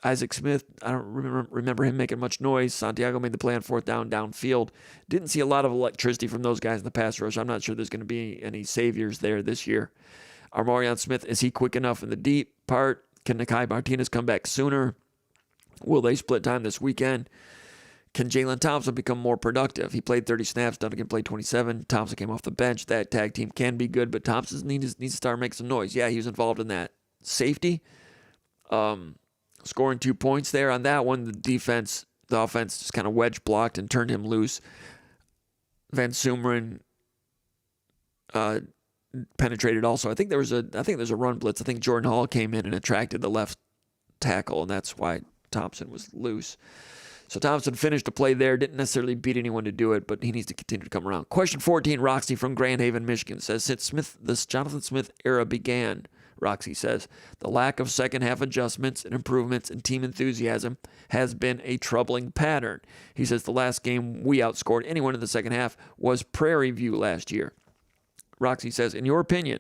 Isaac Smith, I don't remember him making much noise. Santiago made the play on 4th down, downfield. Didn't see a lot of electricity from those guys in the pass rush. I'm not sure there's going to be any saviors there this year. Armorion Smith, is he quick enough in the deep part? Can Nakai Martinez come back sooner? Will they split time this weekend? Can Jalen Thompson become more productive? He played 30 snaps. Dunnigan played 27. Thompson came off the bench. That tag team can be good, but Thompson needs to start making some noise. Yeah, he was involved in that. Safety, scoring 2 points there on that one. The offense just kind of wedge blocked and turned him loose. Van Sumeren penetrated also. I think there's a run blitz. I think Jordan Hall came in and attracted the left tackle, and that's why Thompson was loose. So Thompson finished the play there. Didn't necessarily beat anyone to do it, but he needs to continue to come around. Question 14, Roxy from Grand Haven, Michigan says, since this Jonathan Smith era began, Roxy says, the lack of second half adjustments and improvements and team enthusiasm has been a troubling pattern. He says the last game we outscored anyone in the second half was Prairie View last year. Roxy says, in your opinion,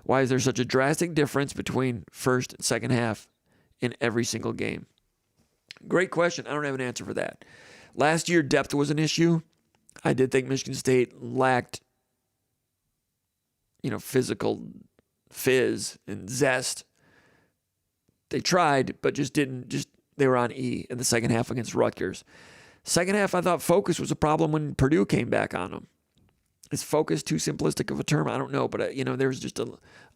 why is there such a drastic difference between first and second half in every single game? Great question. I don't have an answer for that. Last year, depth was an issue. I did think Michigan State lacked, physical fizz and zest. They tried, but they were on E in the second half against Rutgers. Second half, I thought focus was a problem when Purdue came back on them. Is focus too simplistic of a term? I don't know, but there was just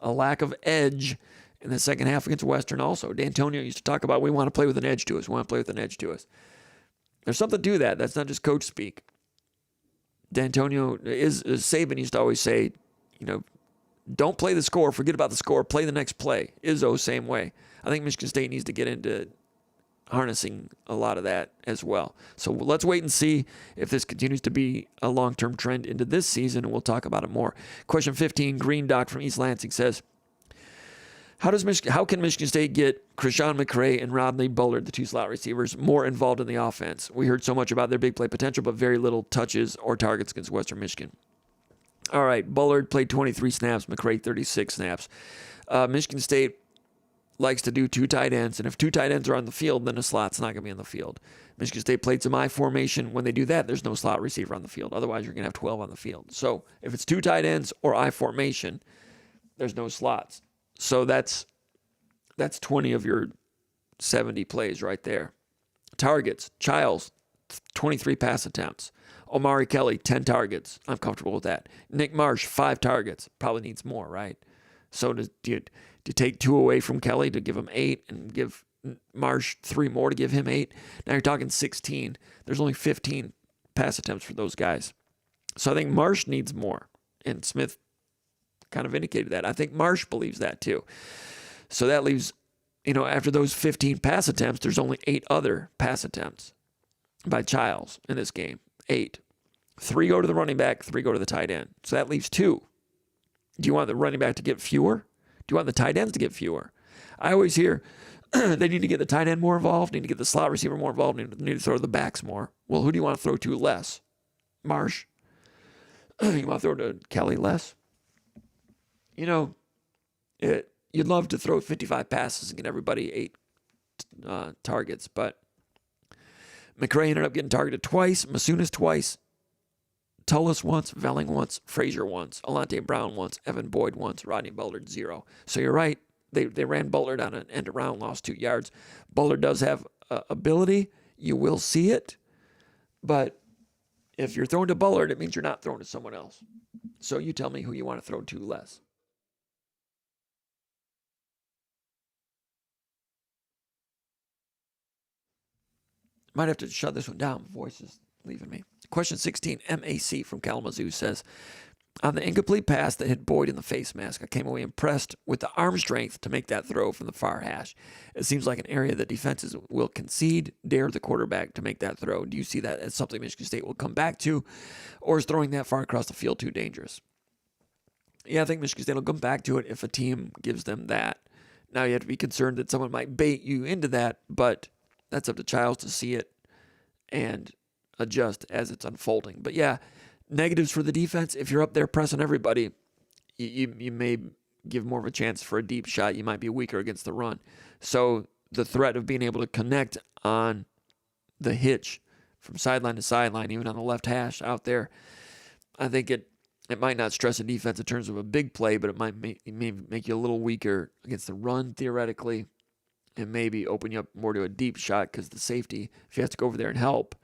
a lack of edge in the second half against Western also. D'Antonio used to talk about, we want to play with an edge to us. We want to play with an edge to us. There's something to that. That's not just coach speak. D'Antonio Saban used to always say, don't play the score, forget about the score, play the next play. Izzo, same way. I think Michigan State needs to get into harnessing a lot of that as well. So let's wait and see if this continues to be a long-term trend into this season, and we'll talk about it more. Question 15, Green Doc from East Lansing says, how can Michigan State get Krishan McCray and Rodney Bullard, the two slot receivers, more involved in the offense? We heard so much about their big play potential, but very little touches or targets against Western Michigan. All right, Bullard played 23 snaps, McCray 36 snaps. Michigan State likes to do two tight ends, and if two tight ends are on the field, then a slot's not going to be on the field. Michigan State played some I formation. When they do that, there's no slot receiver on the field. Otherwise, you're going to have 12 on the field. So if it's two tight ends or I formation, there's no slots. So that's 20 of your 70 plays right there. Targets, Childs, 23 pass attempts. Omari Kelly, 10 targets. I'm comfortable with that. Nick Marsh, 5 targets. Probably needs more, right? So do you take 2 away from Kelly to give him 8 and give Marsh 3 more to give him 8? Now you're talking 16. There's only 15 pass attempts for those guys. So I think Marsh needs more. And Smith kind of indicated that. I think Marsh believes that too. So that leaves, after those 15 pass attempts, there's only 8 other pass attempts by Childs in this game. 8. 3 go to the running back, 3 go to the tight end. So that leaves 2. Do you want the running back to get fewer? Do you want the tight ends to get fewer? I always hear they need to get the tight end more involved, need to get the slot receiver more involved, need to throw the backs more. Well, who do you want to throw to less? Marsh? You want to throw to Kelly less? You'd love to throw 55 passes and get everybody 8 targets, but McCray ended up getting targeted twice, Masunas twice, Tullis once, Velling once, Frazier once, Alante Brown once, Evan Boyd once, Rodney Bullard 0. So you're right. They ran Bullard on an end around, lost 2 yards. Bullard does have ability. You will see it. But if you're throwing to Bullard, it means you're not throwing to someone else. So you tell me who you want to throw to less. Might have to shut this one down. My voice is leaving me. Question 16, MAC from Kalamazoo says, on the incomplete pass that hit Boyd in the face mask, I came away impressed with the arm strength to make that throw from the far hash. It seems like an area that defenses will concede, dare the quarterback to make that throw. Do you see that as something Michigan State will come back to, or is throwing that far across the field too dangerous? Yeah, I think Michigan State will come back to it if a team gives them that. Now you have to be concerned that someone might bait you into that, but that's up to Childs to see it and adjust as it's unfolding. But yeah, negatives for the defense, if you're up there pressing everybody, you may give more of a chance for a deep shot. You might be weaker against the run. So the threat of being able to connect on the hitch from sideline to sideline, even on the left hash out there, I think it might not stress a defense in terms of a big play, but it might make you a little weaker against the run theoretically, and maybe open you up more to a deep shot because the safety, if you have to go over there and help,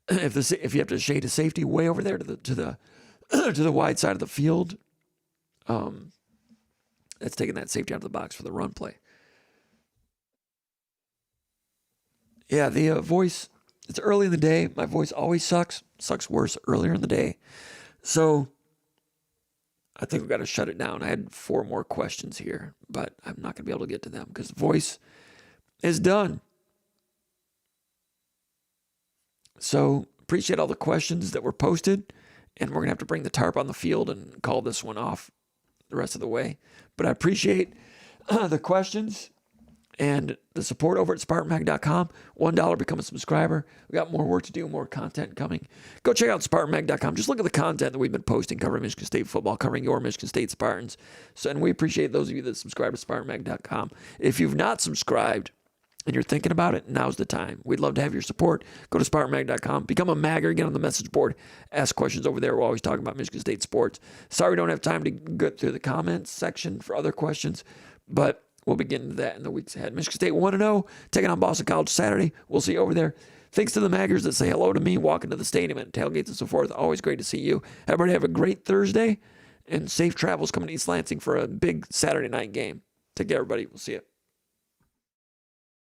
if you have to shade a safety way over there to the to the wide side of the field, that's taking that safety out of the box for the run play. Yeah, the voice, it's early in the day. My voice always sucks worse earlier in the day. So I think we've got to shut it down. I had 4 more questions here, but I'm not going to be able to get to them because the voice is done. So appreciate all the questions that were posted, and we're going to have to bring the tarp on the field and call this one off the rest of the way. But I appreciate the questions and the support over at SpartanMag.com. $1, become a subscriber. We got more work to do, more content coming. Go check out SpartanMag.com. Just look at the content that we've been posting covering Michigan State football, covering your Michigan State Spartans. So, and we appreciate those of you that subscribe to SpartanMag.com. If you've not subscribed, and you're thinking about it, now's the time. We'd love to have your support. Go to SpartanMag.com. Become a magger. Get on the message board. Ask questions over there. We're always talking about Michigan State sports. Sorry we don't have time to get through the comments section for other questions, but we'll be getting to that in the weeks ahead. Michigan State 1-0, taking on Boston College Saturday. We'll see you over there. Thanks to the maggers that say hello to me, walking to the stadium and tailgates and so forth. Always great to see you. Everybody have a great Thursday and safe travels coming to East Lansing for a big Saturday night game. Take care, everybody. We'll see you.